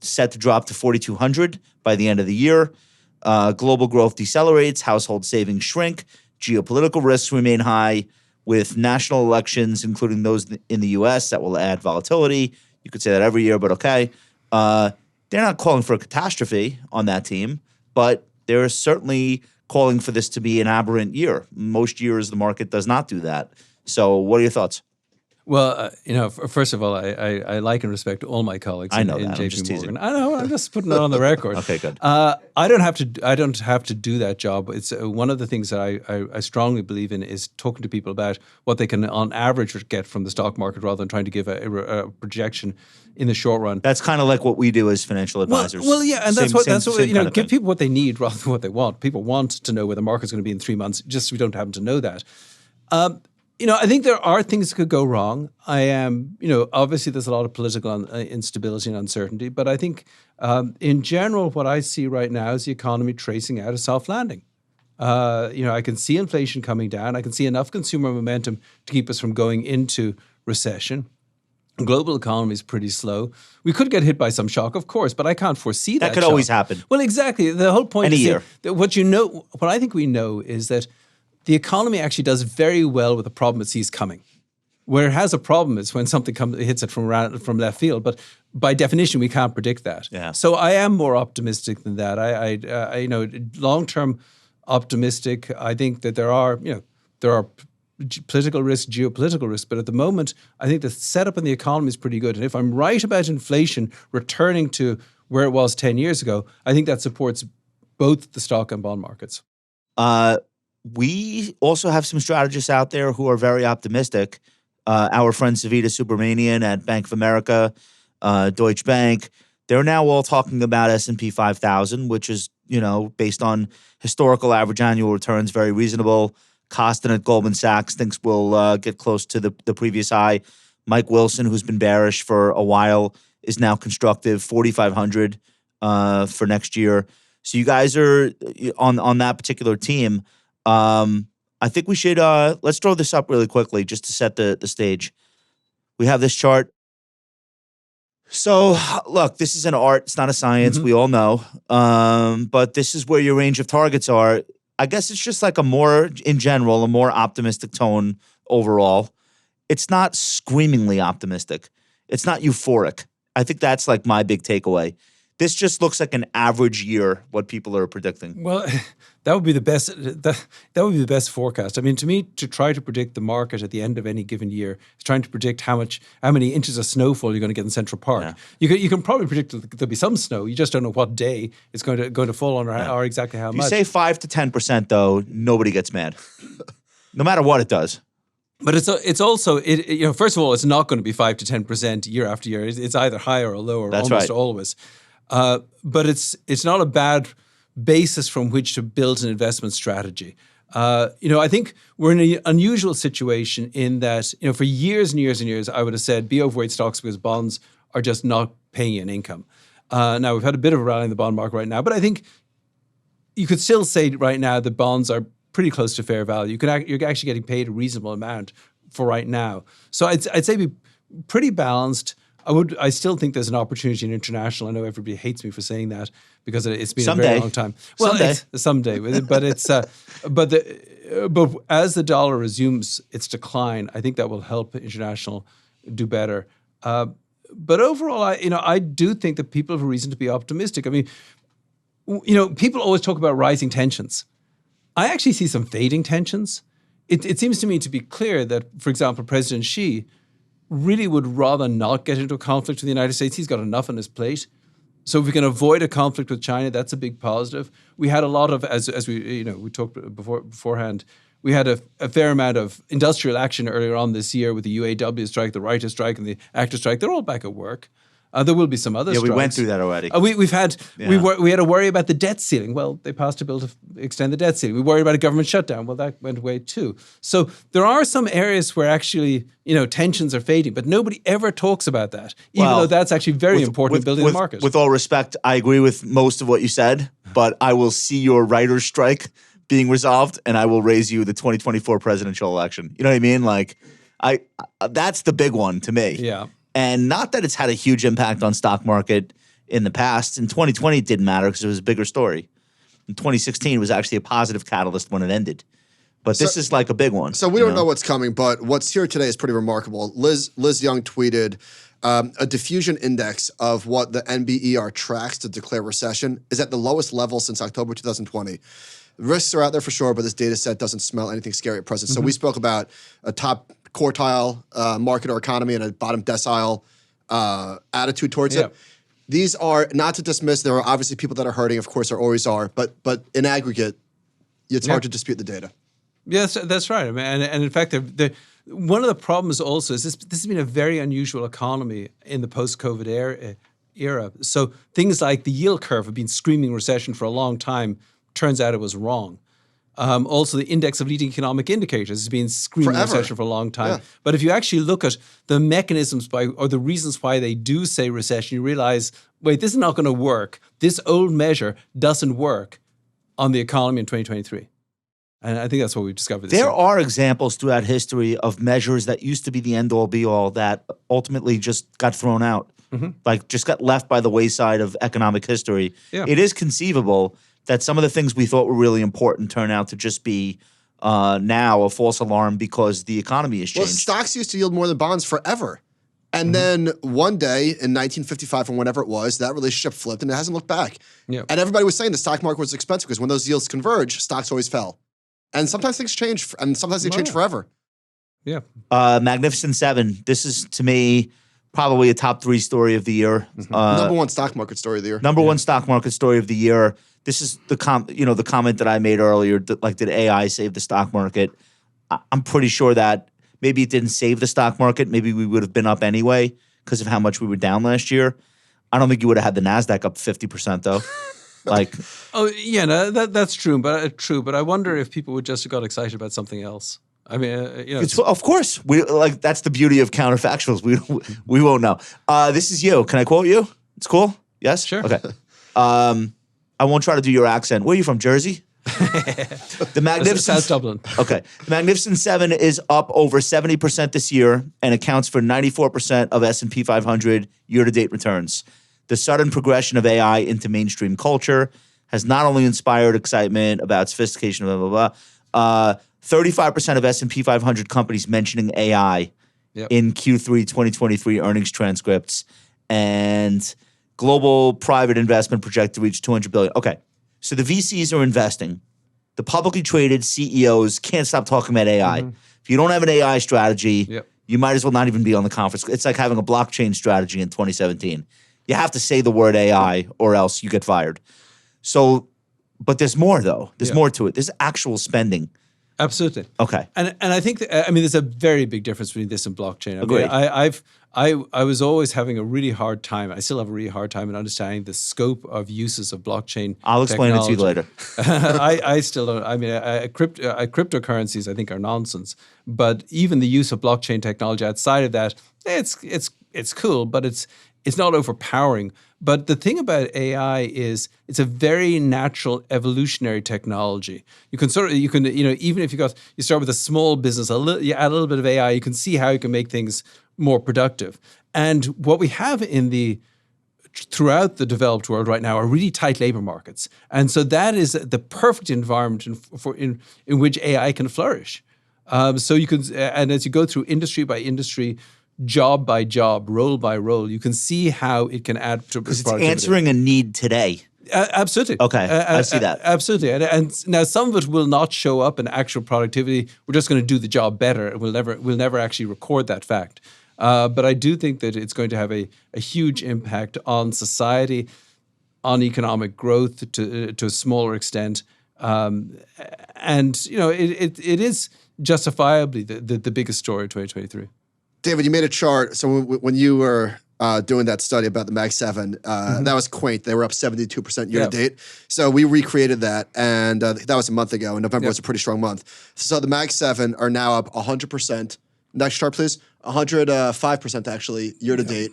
Set to drop to 4,200 by the end of the year. Global growth decelerates, household savings shrink, geopolitical risks remain high, with national elections, including those in the U.S., that will add volatility. You could say that every year, but okay. They're not calling for a catastrophe on that team, but they're certainly calling for this to be an aberrant year. Most years, the market does not do that. So what are your thoughts? Well, first of all, I like and respect all my colleagues in JP Morgan. I know, I'm just putting it on the record. Okay, good. I don't have to do that job. It's one of the things that I strongly believe in is talking to people about what they can, on average, get from the stock market rather than trying to give a projection in the short run. That's kind of like what we do as financial advisors. Well, yeah, and that's what give people what they need rather than what they want. People want to know where the market's going to be in 3 months. Just we don't happen to know that. I think there are things that could go wrong. Obviously there's a lot of political instability and uncertainty, but I think in general, what I see right now is the economy tracing out a soft landing. I can see inflation coming down. I can see enough consumer momentum to keep us from going into recession. The global economy is pretty slow. We could get hit by some shock, of course, but I can't foresee that. That could always happen. Well, exactly. The whole point is that what I think we know is that the economy actually does very well with a problem it sees coming. Where it has a problem is when something hits it from left field. But by definition, we can't predict that. Yeah. So I am more optimistic than that. Long term, optimistic. I think that there are political risk, geopolitical risk, but at the moment, I think the setup in the economy is pretty good. And if I'm right about inflation returning to where it was 10 years ago, I think that supports both the stock and bond markets. We also have some strategists out there who are very optimistic. Our friend Savita Subramanian at Bank of America, Deutsche Bank, they're now all talking about S&P 5000, which is, based on historical average annual returns, very reasonable. Costin at Goldman Sachs thinks we'll get close to the previous high. Mike Wilson, who's been bearish for a while, is now constructive, 4,500 for next year. So you guys are on that particular team. I think we should let's throw this up really quickly just to set the stage. We have this chart. So look, this is an art. It's not a science. We all know. But this is where your range of targets are. I guess it's just like a more optimistic tone overall. It's not screamingly optimistic. It's not euphoric. I think that's like my big takeaway. This just looks like an average year, what people are predicting. Well, that would be the best. That would be the best forecast. I mean, to me, to try to predict the market at the end of any given year is trying to predict how many inches of snowfall you're going to get in Central Park. Yeah. You can probably predict that there'll be some snow. You just don't know what day it's going to fall on or exactly how much. If you say 5 to 10%, though, nobody gets mad, no matter what it does. But it's also first of all, it's not going to be 5 to 10% year after year. It's either higher or lower. That's almost right. Always. But it's not a bad basis from which to build an investment strategy. I think we're in an unusual situation in that, for years and years and years, I would have said be overweight stocks because bonds are just not paying you an income. Now, we've had a bit of a rally in the bond market right now, but I think you could still say right now the bonds are pretty close to fair value. You're actually getting paid a reasonable amount for right now. So I'd say be pretty balanced. I still think there's an opportunity in international. I know everybody hates me for saying that because it's been a very long time. Well, someday, but but as the dollar resumes its decline, I think that will help international do better. But overall, I do think that people have a reason to be optimistic. I mean, people always talk about rising tensions. I actually see some fading tensions. It seems to me to be clear that, for example, President Xi really would rather not get into a conflict with the United States. He's got enough on his plate. So if we can avoid a conflict with China, that's a big positive. We had a lot of, as we talked beforehand, we had a fair amount of industrial action earlier on this year with the UAW strike, the writer's strike, and the actor's strike. They're all back at work. There will be some other strikes. We went through that already. We had to worry about the debt ceiling. Well, they passed a bill to extend the debt ceiling. We worried about a government shutdown. Well, that went away too. So there are some areas where actually tensions are fading, but nobody ever talks about that, even though that's actually very important in building the market. With all respect, I agree with most of what you said, but I will see your writer's strike being resolved, and I will raise you the 2024 presidential election. You know what I mean? Like, that's the big one to me. Yeah. And not that it's had a huge impact on stock market in the past. In 2020, it didn't matter because it was a bigger story. In 2016, it was actually a positive catalyst when it ended. But this is like a big one. So we don't know what's coming, but what's here today is pretty remarkable. Liz Young tweeted a diffusion index of what the NBER tracks to declare recession is at the lowest level since October 2020. Risks are out there for sure, but this data set doesn't smell anything scary at present. So we spoke about a top quartile market or economy and a bottom decile attitude towards it. These are not to dismiss. There are obviously people that are hurting. Of course, there always are. But in aggregate, it's hard to dispute the data. Yes, that's right. I mean, and in fact, one of the problems also is this has been a very unusual economy in the post-COVID era. So things like the yield curve have been screaming recession for a long time. Turns out it was wrong. Also, the index of leading economic indicators has been screaming recession for a long time. Yeah. But if you actually look at the mechanisms or the reasons why they do say recession, you realize, wait, this is not going to work. This old measure doesn't work on the economy in 2023. And I think that's what we've discovered this year. There are examples throughout history of measures that used to be the end-all, be-all that ultimately just got thrown out, like just got left by the wayside of economic history. Yeah. It is conceivable that some of the things we thought were really important turn out to just be now a false alarm because the economy has changed. Well, stocks used to yield more than bonds forever. And then one day in 1955 or whenever it was, that relationship flipped and it hasn't looked back. Yeah. And everybody was saying the stock market was expensive because when those yields converge, stocks always fell. And sometimes things change, and sometimes they change forever. Yeah. Magnificent Seven. This is, to me, probably a top 3 story of the year. Number one stock market story of the year. Number one stock market story of the year. This is the comment that I made earlier. That, like, did AI save the stock market? I'm pretty sure that maybe it didn't save the stock market. Maybe we would have been up anyway because of how much we were down last year. I don't think you would have had the NASDAQ up 50% though. Like, oh yeah, no, that's true. But I wonder if people would just have got excited about something else. I mean, of course, that's the beauty of counterfactuals. We won't know. This is you. Can I quote you? It's cool. Yes. Sure. Okay. I won't try to do your accent. Where are you from? Jersey. The Magnificent South Dublin. Okay. The Magnificent Seven is up over 70% this year and accounts for 94% of S&P 500 year-to-date returns. The sudden progression of AI into mainstream culture has not only inspired excitement about sophistication, blah, blah, blah. 35% of S&P 500 companies mentioning AI in Q3 2023 earnings transcripts, and global private investment projected to reach $200 billion. Okay. So the VCs are investing. The publicly traded CEOs can't stop talking about AI. If you don't have an AI strategy, you might as well not even be on the conference. It's like having a blockchain strategy in 2017. You have to say the word AI or else you get fired. So, but there's more though. There's more to it. There's actual spending. Absolutely. Okay. And I think there's a very big difference between this and blockchain. Agreed. I was always having a really hard time. I still have a really hard time in understanding the scope of uses of blockchain. I'll explain it to you later. I still don't. I mean, cryptocurrencies I think are nonsense. But even the use of blockchain technology outside of that, it's cool, but it's not overpowering. But the thing about AI is it's a very natural evolutionary technology. You can even if you start with a small business, you add a little bit of AI, you can see how you can make things more productive. And what we have throughout the developed world right now are really tight labor markets. And so that is the perfect environment in which AI can flourish. So you can, and as you go through industry by industry, job by job, role by role, you can see how it can add to because it's answering a need today. Absolutely. Okay, I see that. Absolutely. And now some of it will not show up in actual productivity. We're just going to do the job better, and we'll never actually record that fact. But I do think that it's going to have a huge impact on society, on economic growth to a smaller extent, and it is justifiably the biggest story of 2023. David, you made a chart. So when you were doing that study about the Mag 7, that was quaint. They were up 72% year to date. So we recreated that, and that was a month ago, and November was a pretty strong month. So the Mag 7 are now up 100%. Next chart, please. 105% actually year to date.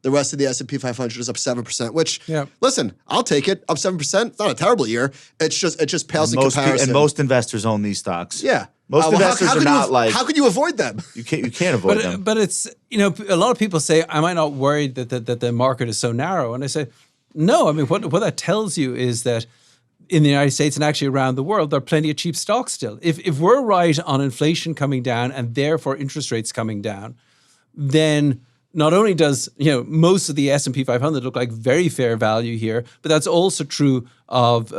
The rest of the S&P 500 is up 7%, which, listen, I'll take it. Up 7%, it's not a terrible year. It just pales in comparison. And most investors own these stocks. Yeah. Most investors are not like... How can you avoid them? You can't avoid them. But it's, a lot of people say, am I not worried that the market is so narrow? And I say, no. I mean, what that tells you is that in the United States and actually around the world, there are plenty of cheap stocks still. If we're right on inflation coming down and therefore interest rates coming down, then not only does most of the S&P 500 look like very fair value here, but that's also true of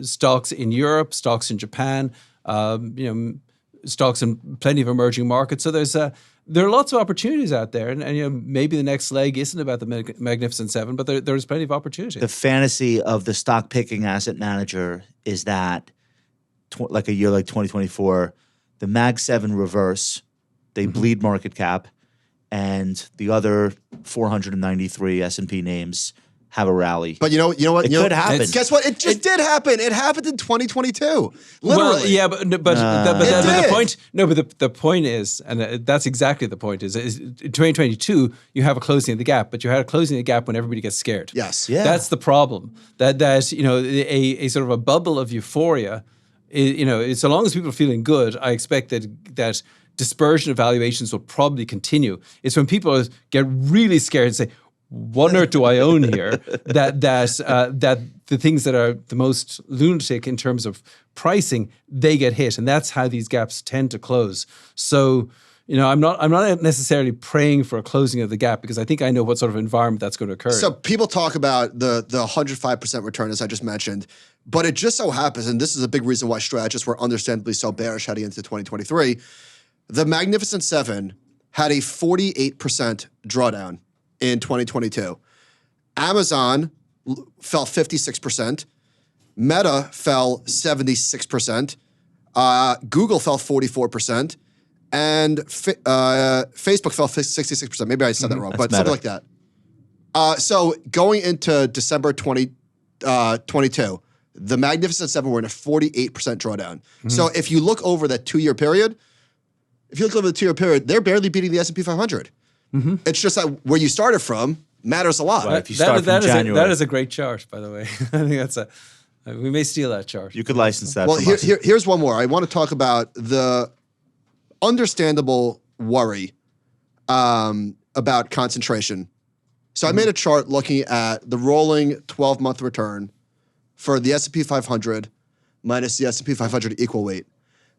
stocks in Europe, stocks in Japan, stocks in plenty of emerging markets. So there are lots of opportunities out there, and maybe the next leg isn't about the Magnificent Seven, but there's plenty of opportunity. The fantasy of the stock picking asset manager is that, like a year like 2024, the Mag 7 reverse, they bleed market cap, and the other 493 S&P names have a rally. But you know what? It could happen. Guess what? It did happen. It happened in 2022. Literally. Well, yeah, but the point. No, but the point is, and that's exactly the point. Is in 2022 you have a closing of the gap, but you had a closing of the gap when everybody gets scared. Yes. Yeah. That's the problem. That a sort of a bubble of euphoria. So long as people are feeling good, I expect that dispersion of valuations will probably continue. It's when people get really scared and say, what on earth do I own here? that the things that are the most lunatic in terms of pricing, they get hit. And that's how these gaps tend to close. So, I'm not necessarily praying for a closing of the gap because I think I know what sort of environment that's going to occur. So people talk about the 105% return, as I just mentioned, but it just so happens, and this is a big reason why strategists were understandably so bearish heading into 2023, the Magnificent Seven had a 48% drawdown in 2022. Amazon fell 56%. Meta fell 76%. Google fell 44%. And Facebook fell 66%. Maybe I said that wrong, but something like that. So going into December 2022, the Magnificent Seven were in a 48% drawdown. So if you look over that 2-year period, they're barely beating the S&P 500. It's just that where you started from matters a lot. Right, if you start from January. That is a great chart, by the way. I think that's we may steal that chart. You could license that. Well, here's one more. I want to talk about the understandable worry about concentration. So I made a chart looking at the rolling 12-month return for the S&P 500 minus the S&P 500 equal weight.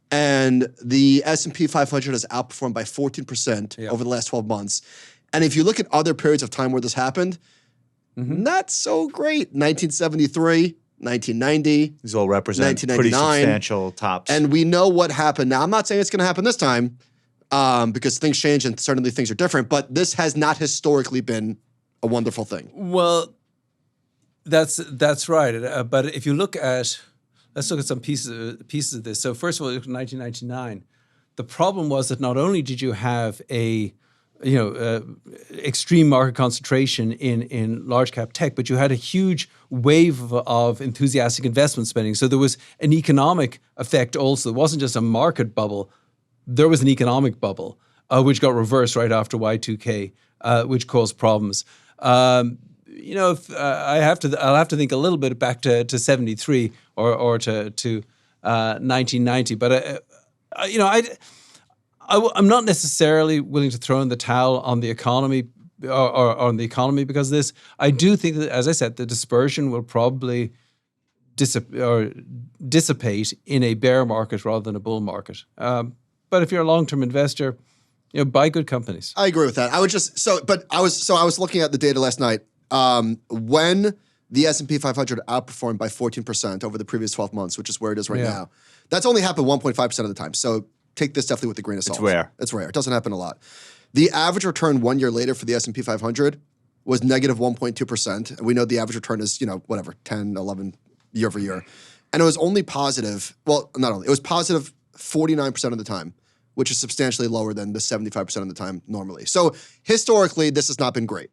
And the S&P 500 has outperformed by 14% over the last 12 months. And if you look at other periods of time where this happened, not so great. 1973, 1990. These all represent pretty substantial tops. And we know what happened. Now, I'm not saying it's going to happen this time because things change and certainly things are different, but this has not historically been a wonderful thing. Well, that's right. But if you look at, let's look at some pieces of this. So first of all, look at 1999. The problem was that not only did you have extreme market concentration in large cap tech, but you had a huge wave of enthusiastic investment spending. So there was an economic effect also. It wasn't just a market bubble. There was an economic bubble, which got reversed right after Y2K, which caused problems. I'll have to think a little bit back to 73 or to 1990. But I'm not necessarily willing to throw in the towel on the economy or on the economy because of this. I do think that, as I said, the dispersion will probably dissipate in a bear market rather than a bull market. But if you're a long-term investor, buy good companies. I agree with that. I was looking at the data last night. When the S&P 500 outperformed by 14% over the previous 12 months, which is where it is right now, that's only happened 1.5% of the time. So take this definitely with a grain of salt. It's rare. It's rare. It doesn't happen a lot. The average return 1 year later for the S&P 500 was negative 1.2%. And we know the average return is, 10, 11 year over year. And it was only positive, it was positive 49% of the time, which is substantially lower than the 75% of the time normally. So historically, this has not been great.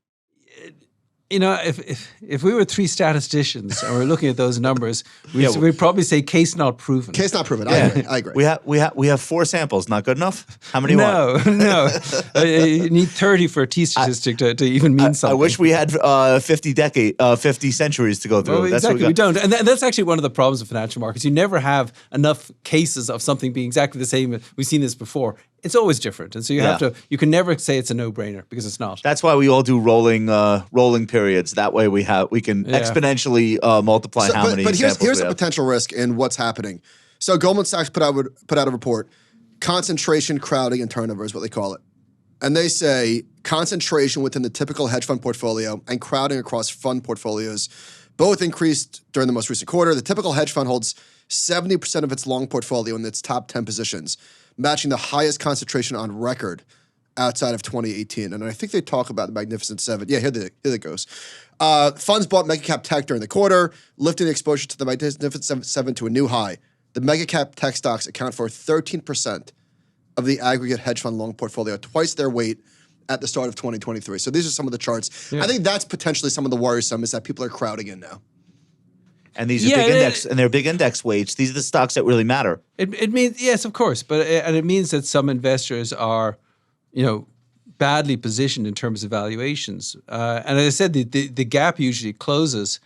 If we were three statisticians and we're looking at those numbers, we'd probably say case not proven. Case not proven. I agree. We have 4 samples. Not good enough? How many you want? No. You need 30 for a T statistic to even mean something. I wish we had 50 centuries to go through. Well, exactly, we don't. And that's actually one of the problems of financial markets. You never have enough cases of something being exactly the same. We've seen this before. It's always different. And so you can never say it's a no-brainer because it's not. That's why we all do rolling periods. That way we can exponentially multiply how many But here's a potential risk in what's happening. So Goldman Sachs put out a report, concentration, crowding, and turnover is what they call it. And they say concentration within the typical hedge fund portfolio and crowding across fund portfolios both increased during the most recent quarter. The typical hedge fund holds 70% of its long portfolio in its top 10 positions, matching the highest concentration on record outside of 2018. And I think they talk about the Magnificent Seven. Yeah, here that goes. Funds bought mega cap tech during the quarter, lifting the exposure to the Magnificent Seven to a new high. The mega cap tech stocks account for 13% of the aggregate hedge fund long portfolio, twice their weight at the start of 2023. So these are some of the charts. Yeah. I think that's potentially some of the worrisome is that people are crowding in now. And these are big index, and they're big index weights. These are the stocks that really matter. It means, yes, of course, but it means that some investors are, badly positioned in terms of valuations. And as I said, the gap usually closes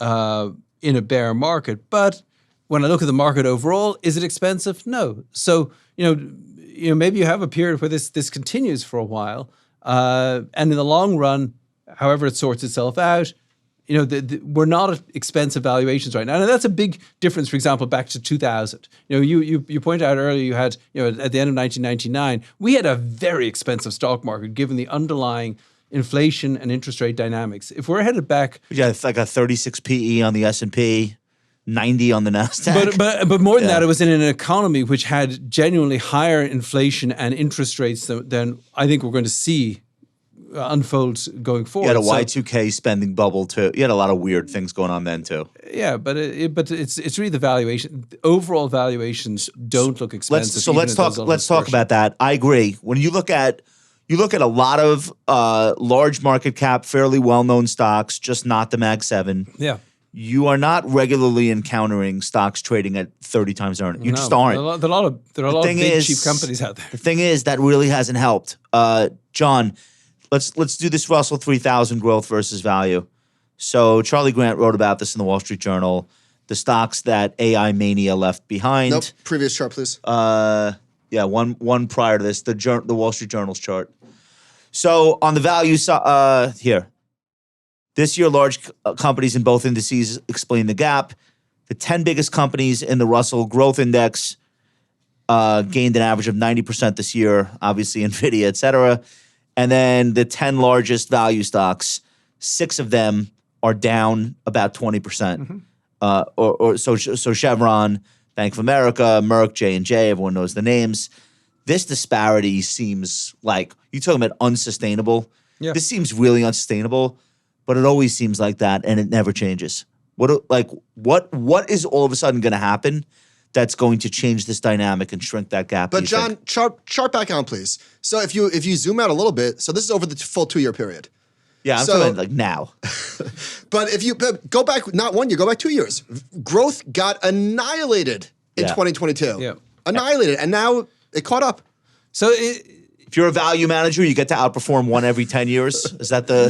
in a bear market. But when I look at the market overall, is it expensive? No. So maybe you have a period where this continues for a while, and in the long run, however it sorts itself out, we're not at expensive valuations right now. And that's a big difference, for example, back to 2000. You pointed out earlier you had, at the end of 1999, we had a very expensive stock market given the underlying inflation and interest rate dynamics. If we're headed back... Yeah, it's like a 36 PE on the S&P, 90 on the NASDAQ. But more than that, it was in an economy which had genuinely higher inflation and interest rates than I think we're going to see unfold going forward. You had a Y2K spending bubble too. You had a lot of weird things going on then too. Yeah, but it's really the valuation. The overall valuations don't look expensive. Let's talk about that. I agree. When you look at a lot of large market cap, fairly well known stocks, just not the Mag 7. Yeah. You are not regularly encountering stocks trading at 30 times earnings. You just aren't. There are a lot of big cheap companies out there. The thing is, that really hasn't helped. John, let's do this Russell 3000 growth versus value. So Charlie Grant wrote about this in the Wall Street Journal. The stocks that AI mania left behind. Nope. Previous chart, please. Yeah, one prior to this, the Wall Street Journal's chart. So on the value side, here. This year, large companies in both indices explain the gap. The 10 biggest companies in the Russell Growth Index gained an average of 90% this year, obviously NVIDIA, et cetera. And then the 10 largest value stocks, 6 of them are down about 20%. So Chevron, Bank of America, Merck, J&J, everyone knows the names. This disparity seems like, you're talking about unsustainable. Yeah. This seems really unsustainable. But it always seems like that, and it never changes. What is all of a sudden going to happen that's going to change this dynamic and shrink that gap? But John, chart back on, please. So if you zoom out a little bit, so this is over the full 2-year period. Yeah, I'm talking like now. But if you go back, not 1 year, go back 2 years. Growth got annihilated in 2022. Yeah, annihilated, and now it caught up. So if you're a value manager, you get to outperform one every 10 years. Is that the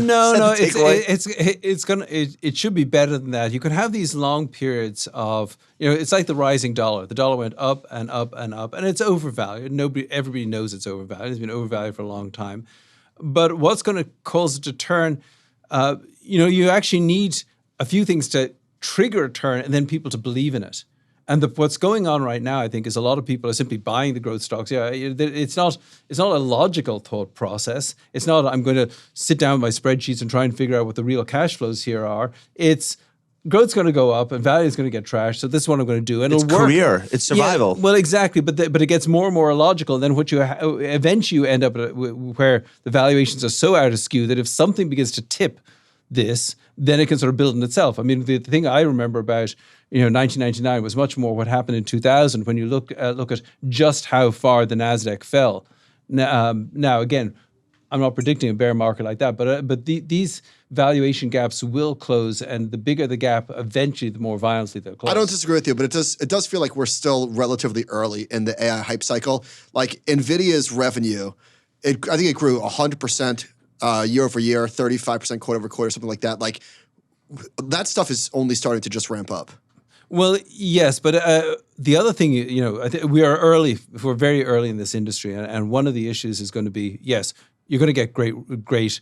it should be better than that. You can have these long periods of, it's like the rising dollar. The dollar went up and up and up, and it's overvalued. Everybody knows it's overvalued. It's been overvalued for a long time. But what's going to cause it to turn? You actually need a few things to trigger a turn, and then people to believe in it. And what's going on right now, I think, is a lot of people are simply buying the growth stocks. Yeah, it's not a logical thought process. It's not, I'm going to sit down with my spreadsheets and try and figure out what the real cash flows here are. It's growth's going to go up and value is going to get trashed. So this is what I'm going to do. And it's it'll work. Career. It's survival. Yeah, well, exactly. But it gets more and more illogical. Then eventually you end up where the valuations are so out of skew that if something begins to tip this, then it can sort of build in itself. I mean, the thing I remember about 1999 was much more what happened in 2000 when you look at just how far the NASDAQ fell. Now again, I'm not predicting a bear market like that, but these valuation gaps will close, and the bigger the gap, eventually, the more violently they'll close. I don't disagree with you, but it does feel like we're still relatively early in the AI hype cycle. Like NVIDIA's revenue, I think it grew 100% year over year, 35% quarter over quarter, something like that. Like that stuff is only starting to just ramp up. Well, yes, but the other thing, I think we are early. We're very early in this industry, and one of the issues is going to be, yes, you're going to get great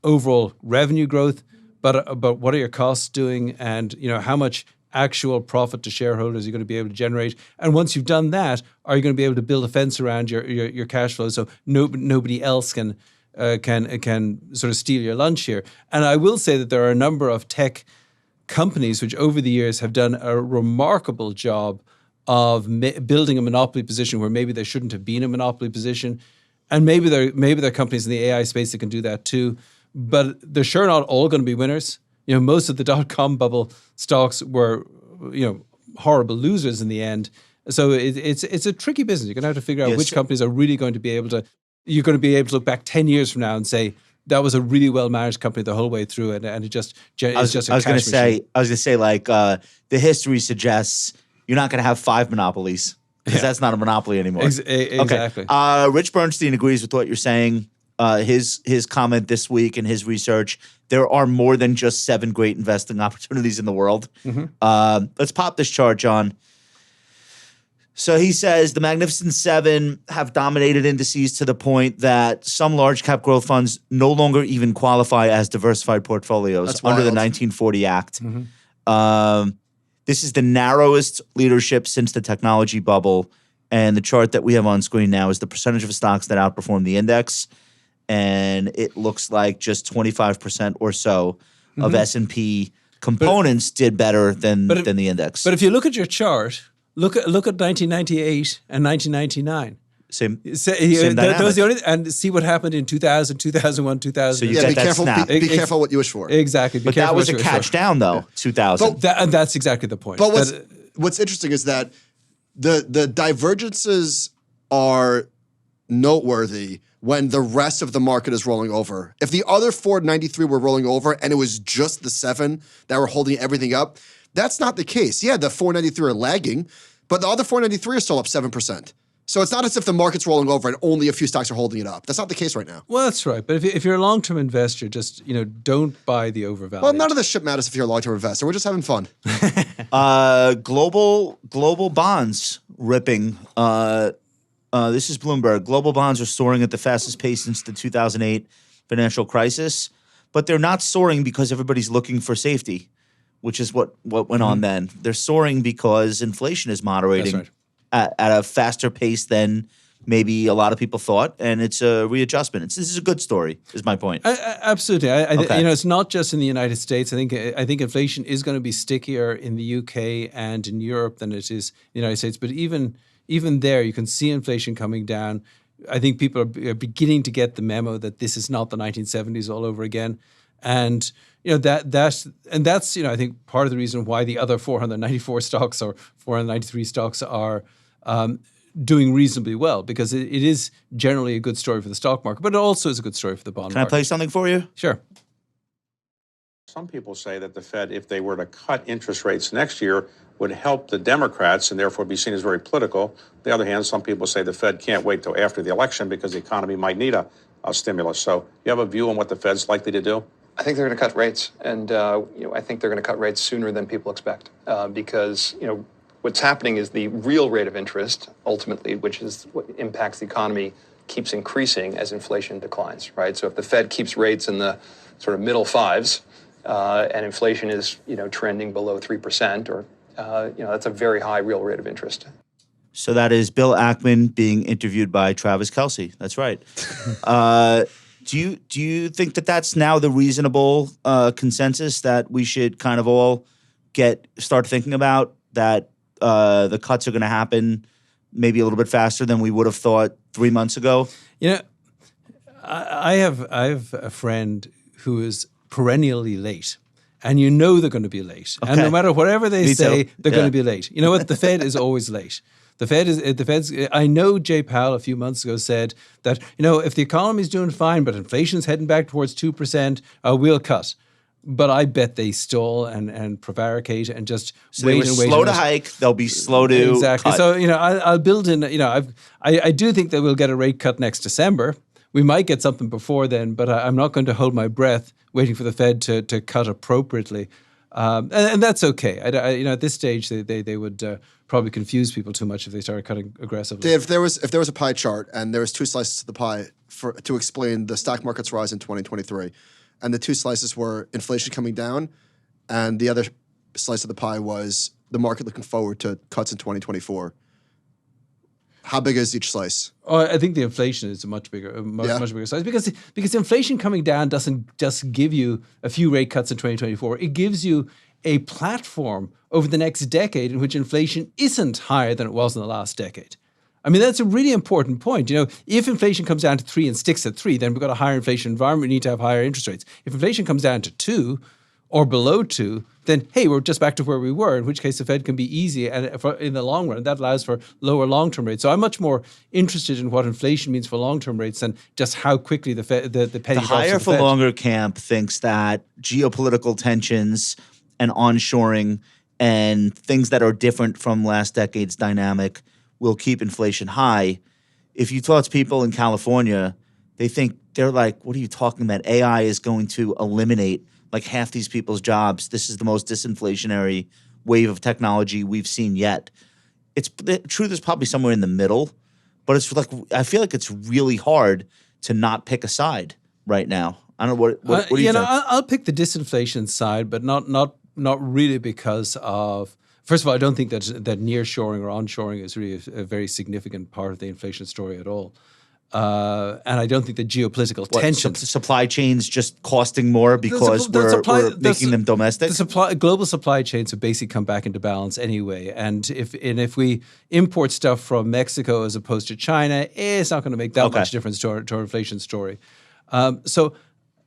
overall revenue growth, but what are your costs doing, and how much actual profit to shareholders you're going to be able to generate, and once you've done that, are you going to be able to build a fence around your cash flow so nobody else can sort of steal your lunch here? And I will say that there are a number of tech companies which over the years have done a remarkable job of building a monopoly position where maybe they shouldn't have been a monopoly position, and maybe there are companies in the AI space that can do that too, but they're sure not all going to be winners. Most of the dot-com bubble stocks were horrible losers in the end. So it's a tricky business. You're going to have to figure out which companies are really going to be able to. You're going to be able to look back 10 years from now and say, that was a really well-managed company the whole way through, and it just it's just a cash machine. I was going to say, like, the history suggests you're not going to have 5 monopolies, because that's not a monopoly anymore. Exactly. Okay. Rich Bernstein agrees with what you're saying. His comment this week in his research, there are more than just 7 great investing opportunities in the world. Mm-hmm. Let's pop this chart, John. So he says the Magnificent Seven have dominated indices to the point that some large cap growth funds no longer even qualify as diversified portfolios under the 1940 Act. This is the narrowest leadership since the technology bubble. And the chart that we have on screen now is the percentage of stocks that outperform the index. And it looks like just 25% or so of S&P components did better than the index. But if you look at your chart, look at 1998 and 1999. Same Those are the only, and see what happened in 2000, 2001, 2000. So you get be that careful. snap. Be careful what you wish for. Exactly. But that was a catch down, though, 2000. And that's exactly the point. But what's interesting is that the divergences are noteworthy when the rest of the market is rolling over. If the other 493 were rolling over and it was just the 7 that were holding everything up, that's not the case. Yeah, the 493 are lagging, but the other 493 are still up 7%. So it's not as if the market's rolling over and only a few stocks are holding it up. That's not the case right now. Well, that's right. But if you're a long-term investor, just don't buy the overvalued. Well, none of this shit matters if you're a long-term investor. We're just having fun. Global bonds ripping. This is Bloomberg. Global bonds are soaring at the fastest pace since the 2008 financial crisis, but they're not soaring because everybody's looking for safety, which is what went on then. They're soaring because inflation is moderating at a faster pace than maybe a lot of people thought, and it's a readjustment. This is a good story, is my point. Absolutely. It's not just in the United States. I think inflation is going to be stickier in the UK and in Europe than it is in the United States. But even there, you can see inflation coming down. I think people are beginning to get the memo that this is not the 1970s all over again. And that's I think part of the reason why the other 494 stocks or 493 stocks are doing reasonably well, because it is generally a good story for the stock market, but it also is a good story for the bond market. Can I play something for you? Sure. Some people say that the Fed, if they were to cut interest rates next year, would help the Democrats and therefore be seen as very political. On the other hand, some people say the Fed can't wait till after the election because the economy might need a stimulus. So you have a view on what the Fed's likely to do? I think they're going to cut rates, and I think they're going to cut rates sooner than people expect because what's happening is the real rate of interest, ultimately, which is what impacts the economy, keeps increasing as inflation declines, right? So if the Fed keeps rates in the sort of middle fives and inflation is trending below 3%, or that's a very high real rate of interest. So that is Bill Ackman being interviewed by Travis Kelce. That's right. Do you think that that's now the reasonable consensus that we should kind of all start thinking about, that the cuts are going to happen maybe a little bit faster than we would have thought 3 months ago? I have a friend who is perennially late. And they're going to be late. Okay. And no matter whatever they say, they're going to be late. You know what? The Fed is always late. The Fed's. I know Jay Powell a few months ago said that if the economy's doing fine, but inflation's heading back towards 2%, we'll cut. But I bet they stall and prevaricate and just wait and wait. Slow to hike, they'll be slow to exactly. cut. So I'll build in. I do think that we'll get a rate cut next December. We might get something before then, but I'm not going to hold my breath waiting for the Fed to cut appropriately. And that's okay. At this stage, they would probably confuse people too much if they started cutting aggressively. Dave, if there was a pie chart and there was 2 slices of the pie to explain the stock market's rise in 2023, and the 2 slices were inflation coming down, and the other slice of the pie was the market looking forward to cuts in 2024. How big is each slice? Oh, I think the inflation is a much bigger size because inflation coming down doesn't just give you a few rate cuts in 2024. It gives you a platform over the next decade in which inflation isn't higher than it was in the last decade. I mean, that's a really important point. If inflation comes down to 3 and sticks at 3, then we've got a higher inflation environment. We need to have higher interest rates. If inflation comes down to 2 or below 2, then, hey, we're just back to where we were, in which case the Fed can be easy and in the long run. That allows for lower long-term rates. So I'm much more interested in what inflation means for long-term rates than just how quickly the penny drops. The higher for longer camp thinks that geopolitical tensions and onshoring and things that are different from last decade's dynamic will keep inflation high. If you talk to people in California, they're like, what are you talking about? AI is going to eliminate like half these people's jobs. This is the most disinflationary wave of technology we've seen yet. the truth is probably somewhere in the middle, but it's like I feel like it's really hard to not pick a side right now. I don't know what do you think? I'll pick the disinflation side, but not really because of. First of all, I don't think that nearshoring or onshoring is really a very significant part of the inflation story at all. And I don't think the geopolitical tensions, supply chains just costing more because we're making them domestic. Global supply chains have basically come back into balance anyway. And if we import stuff from Mexico as opposed to China, it's not going to make that much difference to our inflation story. So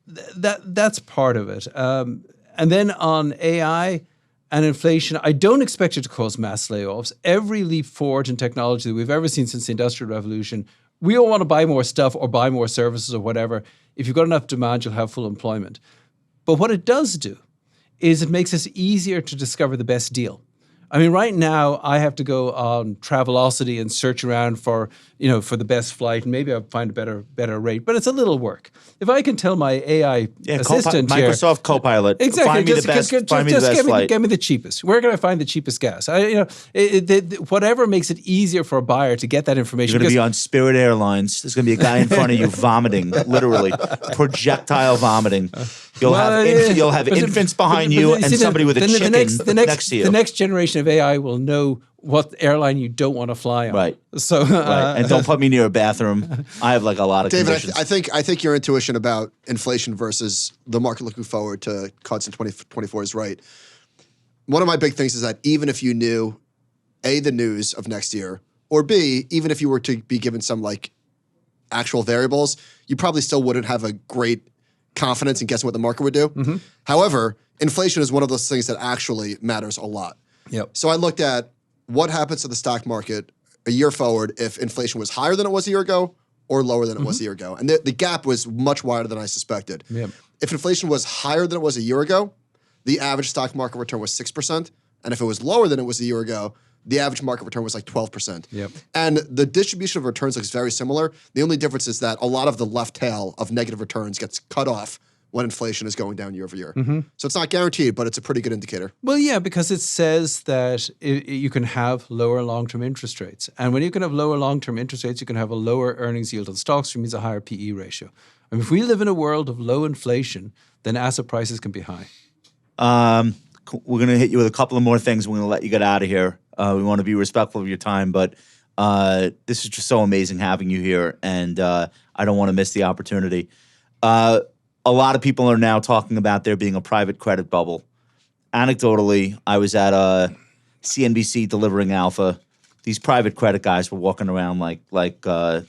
that's part of it. And then on AI and inflation, I don't expect it to cause mass layoffs. Every leap forward in technology that we've ever seen since the Industrial Revolution, we all want to buy more stuff or buy more services or whatever. If you've got enough demand, you'll have full employment. But what it does do is it makes it easier to discover the best deal. I mean, right now I have to go on Travelocity and search around for the best flight, and maybe I'll find a better rate. But it's a little work. If I can tell my AI assistant here, Microsoft Copilot, exactly, find me the best flight. Get me the cheapest. Where can I find the cheapest gas? Whatever makes it easier for a buyer to get that information. You're going to be on Spirit Airlines. There's going to be a guy in front of you vomiting, literally projectile vomiting. You'll have infants behind you and somebody with a chicken next to you. The next generation of AI will know what airline you don't want to fly on. Right. So, and don't put me near a bathroom. I have like a lot of David, conditions. I think your intuition about inflation versus the market looking forward to cuts in 2024 is right. One of my big things is that even if you knew A, the news of next year, or B, even if you were to be given some like actual variables, you probably still wouldn't have a great confidence in guessing what the market would do. Mm-hmm. However, inflation is one of those things that actually matters a lot. Yep. So I looked at what happens to the stock market a year forward if inflation was higher than it was a year ago or lower than it was a year ago. And the gap was much wider than I suspected. Yep. If inflation was higher than it was a year ago, the average stock market return was 6%. And if it was lower than it was a year ago, the average market return was like 12%. Yep. And the distribution of returns looks very similar. The only difference is that a lot of the left tail of negative returns gets cut off when inflation is going down year over year. Mm-hmm. So it's not guaranteed, but it's a pretty good indicator. Well, yeah, because it says that you can have lower long-term interest rates. And when you can have lower long-term interest rates, you can have a lower earnings yield on stocks, which means a higher PE ratio. I mean, if we live in a world of low inflation, then asset prices can be high. We're going to hit you with a couple of more things. We're going to let you get out of here. We want to be respectful of your time, but this is just so amazing having you here, and I don't want to miss the opportunity. A lot of people are now talking about there being a private credit bubble. Anecdotally, I was at CNBC delivering alpha. These private credit guys were walking around like they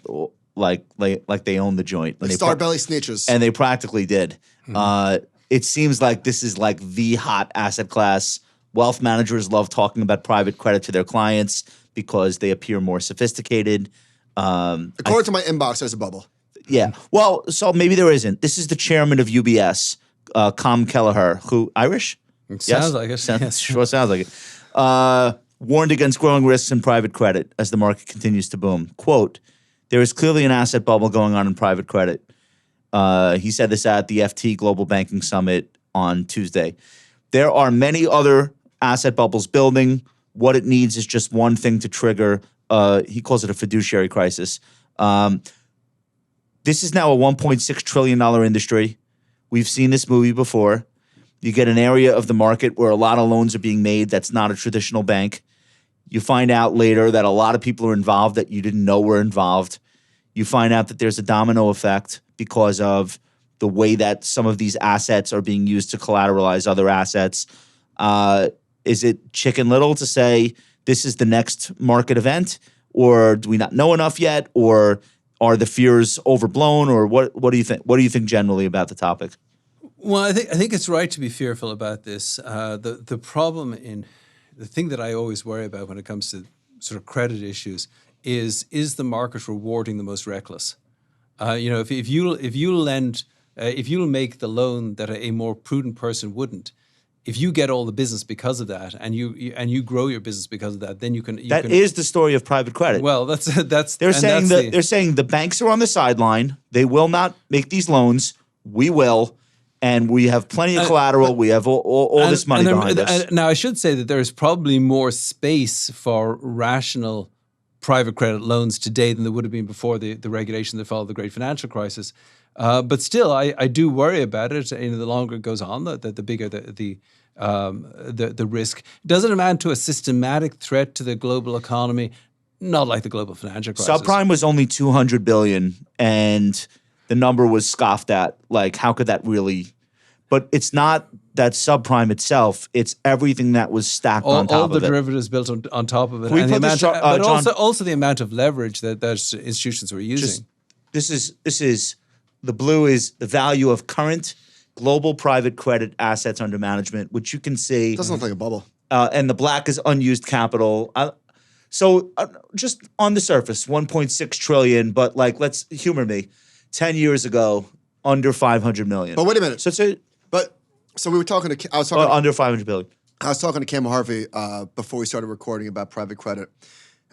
own the joint. Like Starbelly snitches. And they practically did. Mm-hmm. It seems like this is like the hot asset class. Wealth managers love talking about private credit to their clients because they appear more sophisticated. According to my inbox, there's a bubble. Yeah. Well, so maybe there isn't. This is the chairman of UBS, Com Kelleher, who Irish? Sounds like it. Yes. Sure sounds like it. Warned against growing risks in private credit as the market continues to boom. Quote, there is clearly an asset bubble going on in private credit. He said this at the FT Global Banking Summit on Tuesday. There are many other asset bubbles building. What it needs is just one thing to trigger, he calls it a fiduciary crisis. This is now a $1.6 trillion industry. We've seen this movie before. You get an area of the market where a lot of loans are being made that's not a traditional bank. You find out later that a lot of people are involved that you didn't know were involved. You find out that there's a domino effect because of the way that some of these assets are being used to collateralize other assets. Is it Chicken Little to say this is the next market event? Or do we not know enough yet? Or are the fears overblown, or what do you think? What do you think generally about the topic? Well, I think it's right to be fearful about this. The problem in the thing that I always worry about when it comes to sort of credit issues is the market rewarding the most reckless? If you'll make the loan that a more prudent person wouldn't, if you get all the business because of that, and you grow your business because of that, then you can. That is the story of private credit. Well, that's they're saying the banks are on the sideline. They will not make these loans. We will, And we have plenty of collateral. We have all this money behind us. Now, I should say that there's probably more space for rational private credit loans today than there would have been before the regulation that followed the great financial crisis. But still, I do worry about it. The longer it goes on, the bigger the risk. Does it amount to a systematic threat to the global economy? Not like the global financial crisis. Subprime was only $200 billion, and the number was scoffed at. Like, how could that really? But it's not that subprime itself; it's everything that was stacked on top of it. All the derivatives built on top of it, Can we put this, but John, also the amount of leverage that institutions were using. This is the blue is the value of current global private credit assets under management, which you can see. Doesn't look like a bubble. And the black is unused capital. So just on the surface, 1.6 trillion, but like, let's humor me. 10 years ago, under 500 million. But wait a minute. So we were talking to, I was talking under 500 billion. I was talking to Cam Harvey before we started recording about private credit.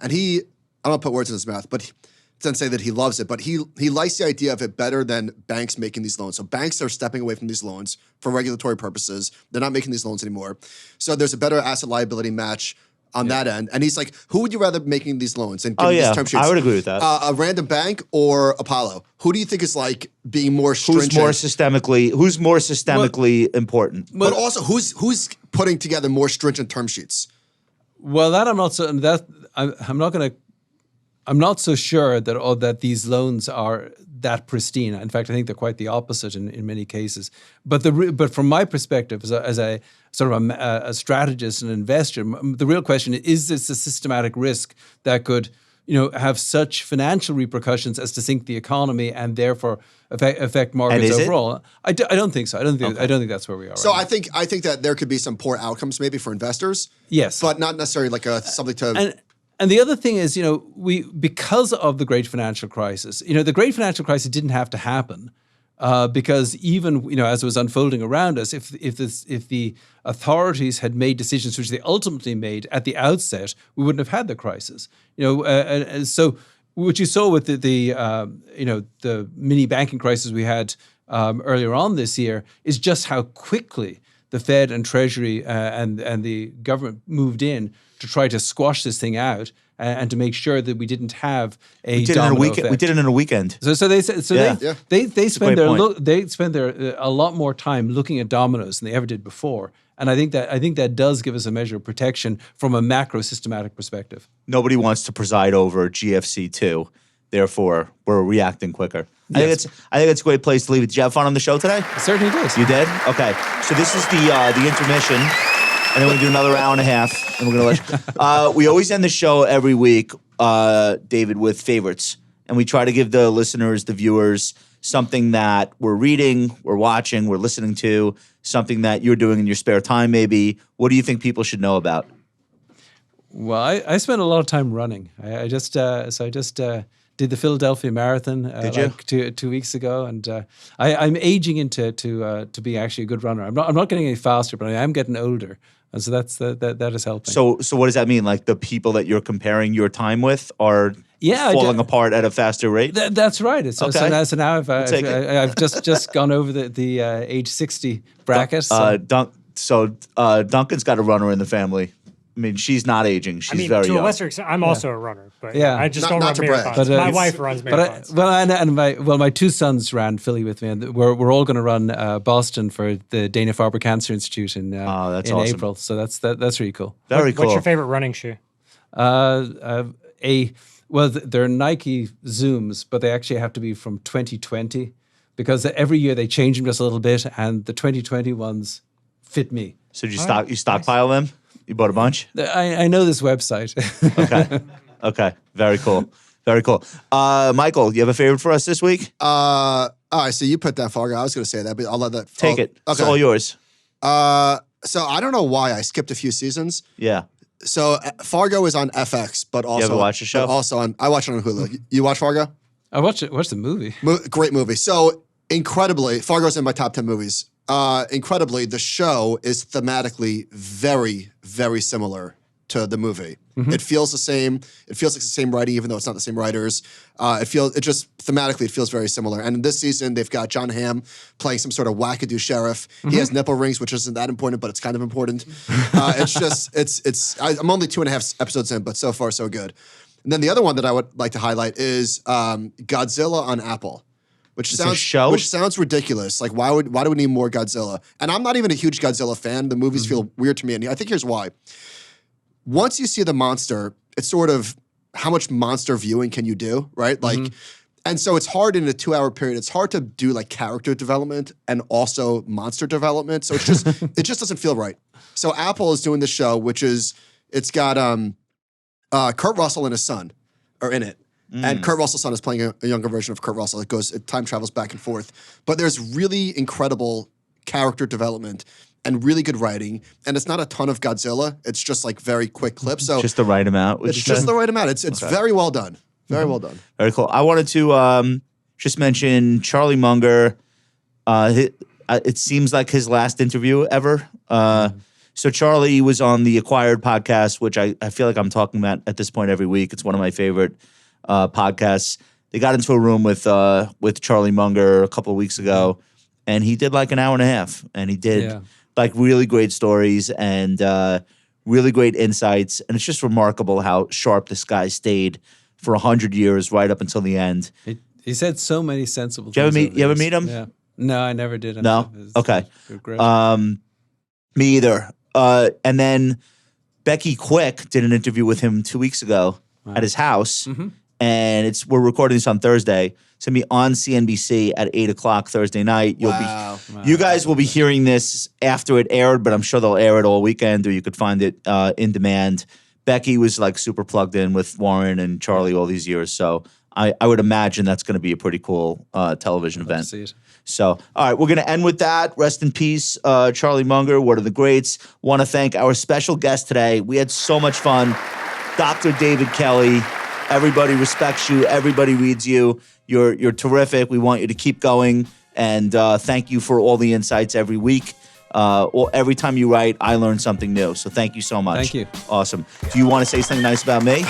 And I don't want to put words in his mouth, but he doesn't say that he loves it, but he likes the idea of it better than banks making these loans. So banks are stepping away from these loans for regulatory purposes. They're not making these loans anymore. So there's a better asset liability match on that end. And he's like, who would you rather making these loans and giving these term sheets? I would agree with that. A random bank or Apollo? Who do you think is like being more stringent? Who's more systemically important? But also, who's putting together more stringent term sheets? Well, that I'm not so I'm not so sure that these loans are that pristine. In fact, I think they're quite the opposite in many cases. But from my perspective, as a sort of a strategist and investor, the real question is this a systematic risk that could have such financial repercussions as to sink the economy and therefore affect markets overall? I don't think so. I don't think that's where we are. So right I think that there could be some poor outcomes maybe for investors. Yes, but not necessarily like something to. And the other thing is, because of the great financial crisis, the great financial crisis didn't have to happen because even, as it was unfolding around us, if the authorities had made decisions which they ultimately made at the outset, we wouldn't have had the crisis. And so what you saw with the mini banking crisis we had earlier on this year is just how quickly the Fed and Treasury and the government moved in to try to squash this thing out and to make sure that we didn't have a domino effect. We did it in a weekend. They spend a lot more time looking at dominoes than they ever did before. And I think that does give us a measure of protection from a macro systematic perspective. Nobody wants to preside over GFC2. Therefore, we're reacting quicker. Yes. I think it's a great place to leave it. Did you have fun on the show today? I certainly did. You did? Okay. So this is the intermission. And then we're going to do another hour and a half, and we're going to let you. We always end the show every week, David, with favorites. And we try to give the listeners, the viewers, something that we're reading, we're watching, we're listening to, something that you're doing in your spare time maybe. What do you think people should know about? Well, I spent a lot of time running. I just did the Philadelphia Marathon like 2 weeks ago, and I'm aging into to be actually a good runner. I'm not getting any faster, but I am getting older. And so that is helping. So what does that mean? Like the people that you're comparing your time with are falling apart at a faster rate? That's right. So now I've just gone over the age 60 bracket. Duncan's got a runner in the family. I mean, she's not aging. She's very young. To a lesser extent, I'm also a runner, but I just don't run marathons. But, my wife runs marathons. My two sons ran Philly with me, and we're all going to run Boston for the Dana-Farber Cancer Institute in awesome. April. So that's really cool. Very cool. What's your favorite running shoe? They're Nike Zooms, but they actually have to be from 2020 because every year they change them just a little bit, and the 2020 ones fit me. So you stockpile them? You bought a bunch? I know this website. Okay. Very cool. Very cool. Michael, you have a favorite for us this week? All right, so you put that Fargo. I was going to say that, but I'll let that take it. Okay. It's all yours. So I don't know why I skipped a few seasons. Yeah. So Fargo is on FX, but also... You ever watch the show? I watch it on Hulu. You watch Fargo? I watched the movie. Great movie. So incredibly, Fargo's in my top 10 movies. Incredibly, the show is thematically very, very similar to the movie. It feels the same. It feels like the same writing, even though it's not the same writers. Thematically, it feels very similar. And this season, they've got John Hamm playing some sort of wackadoo sheriff. He has nipple rings, which isn't that important, but it's kind of important. I'm only 2.5 episodes in, but so far, so good. And then the other one that I would like to highlight is Godzilla on Apple. Which sounds ridiculous. Like, why do we need more Godzilla? And I'm not even a huge Godzilla fan. The movies feel weird to me, and I think here's why. Once you see the monster, it's sort of how much monster viewing can you do, right? Like, and so it's hard in a 2-hour period. It's hard to do like character development and also monster development. So it's just it just doesn't feel right. So Apple is doing this show, which is it's got Kurt Russell and his son are in it. And Kurt Russell's son is playing a younger version of Kurt Russell. It time travels back and forth. But there's really incredible character development and really good writing. And it's not a ton of Godzilla. It's just like very quick clips. So just the right amount. It's just the right amount. It's very well done. Very well done. Very cool. I wanted to just mention Charlie Munger. It seems like his last interview ever. So Charlie was on the Acquired podcast, which I feel like I'm talking about at this point every week. It's one of my favorite podcasts. They got into a room with Charlie Munger a couple of weeks ago, and he did like an hour and a half, and he did like really great stories and really great insights, and it's just remarkable how sharp this guy stayed for 100 years right up until the end. He said so many sensible things. You ever meet him? Yeah. No, I never did. No? Okay. Me either. And then Becky Quick did an interview with him 2 weeks ago at his house. And we're recording this on Thursday. It's gonna be on CNBC at 8:00 Thursday night. You guys will be hearing this after it aired, but I'm sure they'll air it all weekend, or you could find it in demand. Becky was like super plugged in with Warren and Charlie all these years, so I would imagine that's going to be a pretty cool television event. See it. So, all right, we're going to end with that. Rest in peace, Charlie Munger, one of the greats. Want to thank our special guest today. We had so much fun. Dr. David Kelly. Everybody respects you. Everybody reads you. You're terrific. We want you to keep going. And thank you for all the insights every week. Or every time you write, I learn something new. So thank you so much. Thank you. Awesome. Do you want to say something nice about me?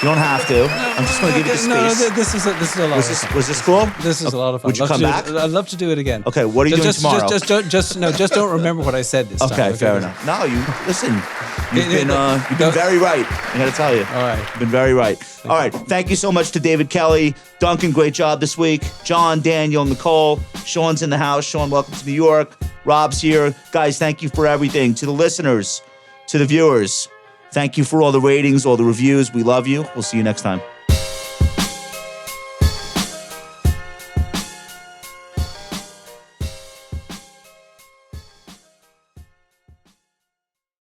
You don't have to. I'm just going to give you the space. No, this is a lot of fun. Was this cool? This is a lot of fun. Would you come back? I'd love to do it again. Okay, what are you doing tomorrow? Just don't remember what I said this time. Okay, fair enough. No, listen. You've been very right. I got to tell you. All right. You've been very right. All right. Thank you so much to David Kelly. Duncan, great job this week. John, Daniel, Nicole. Sean's in the house. Sean, welcome to New York. Rob's here. Guys, thank you for everything. To the listeners, to the viewers, thank you for all the ratings, all the reviews. We love you. We'll see you next time.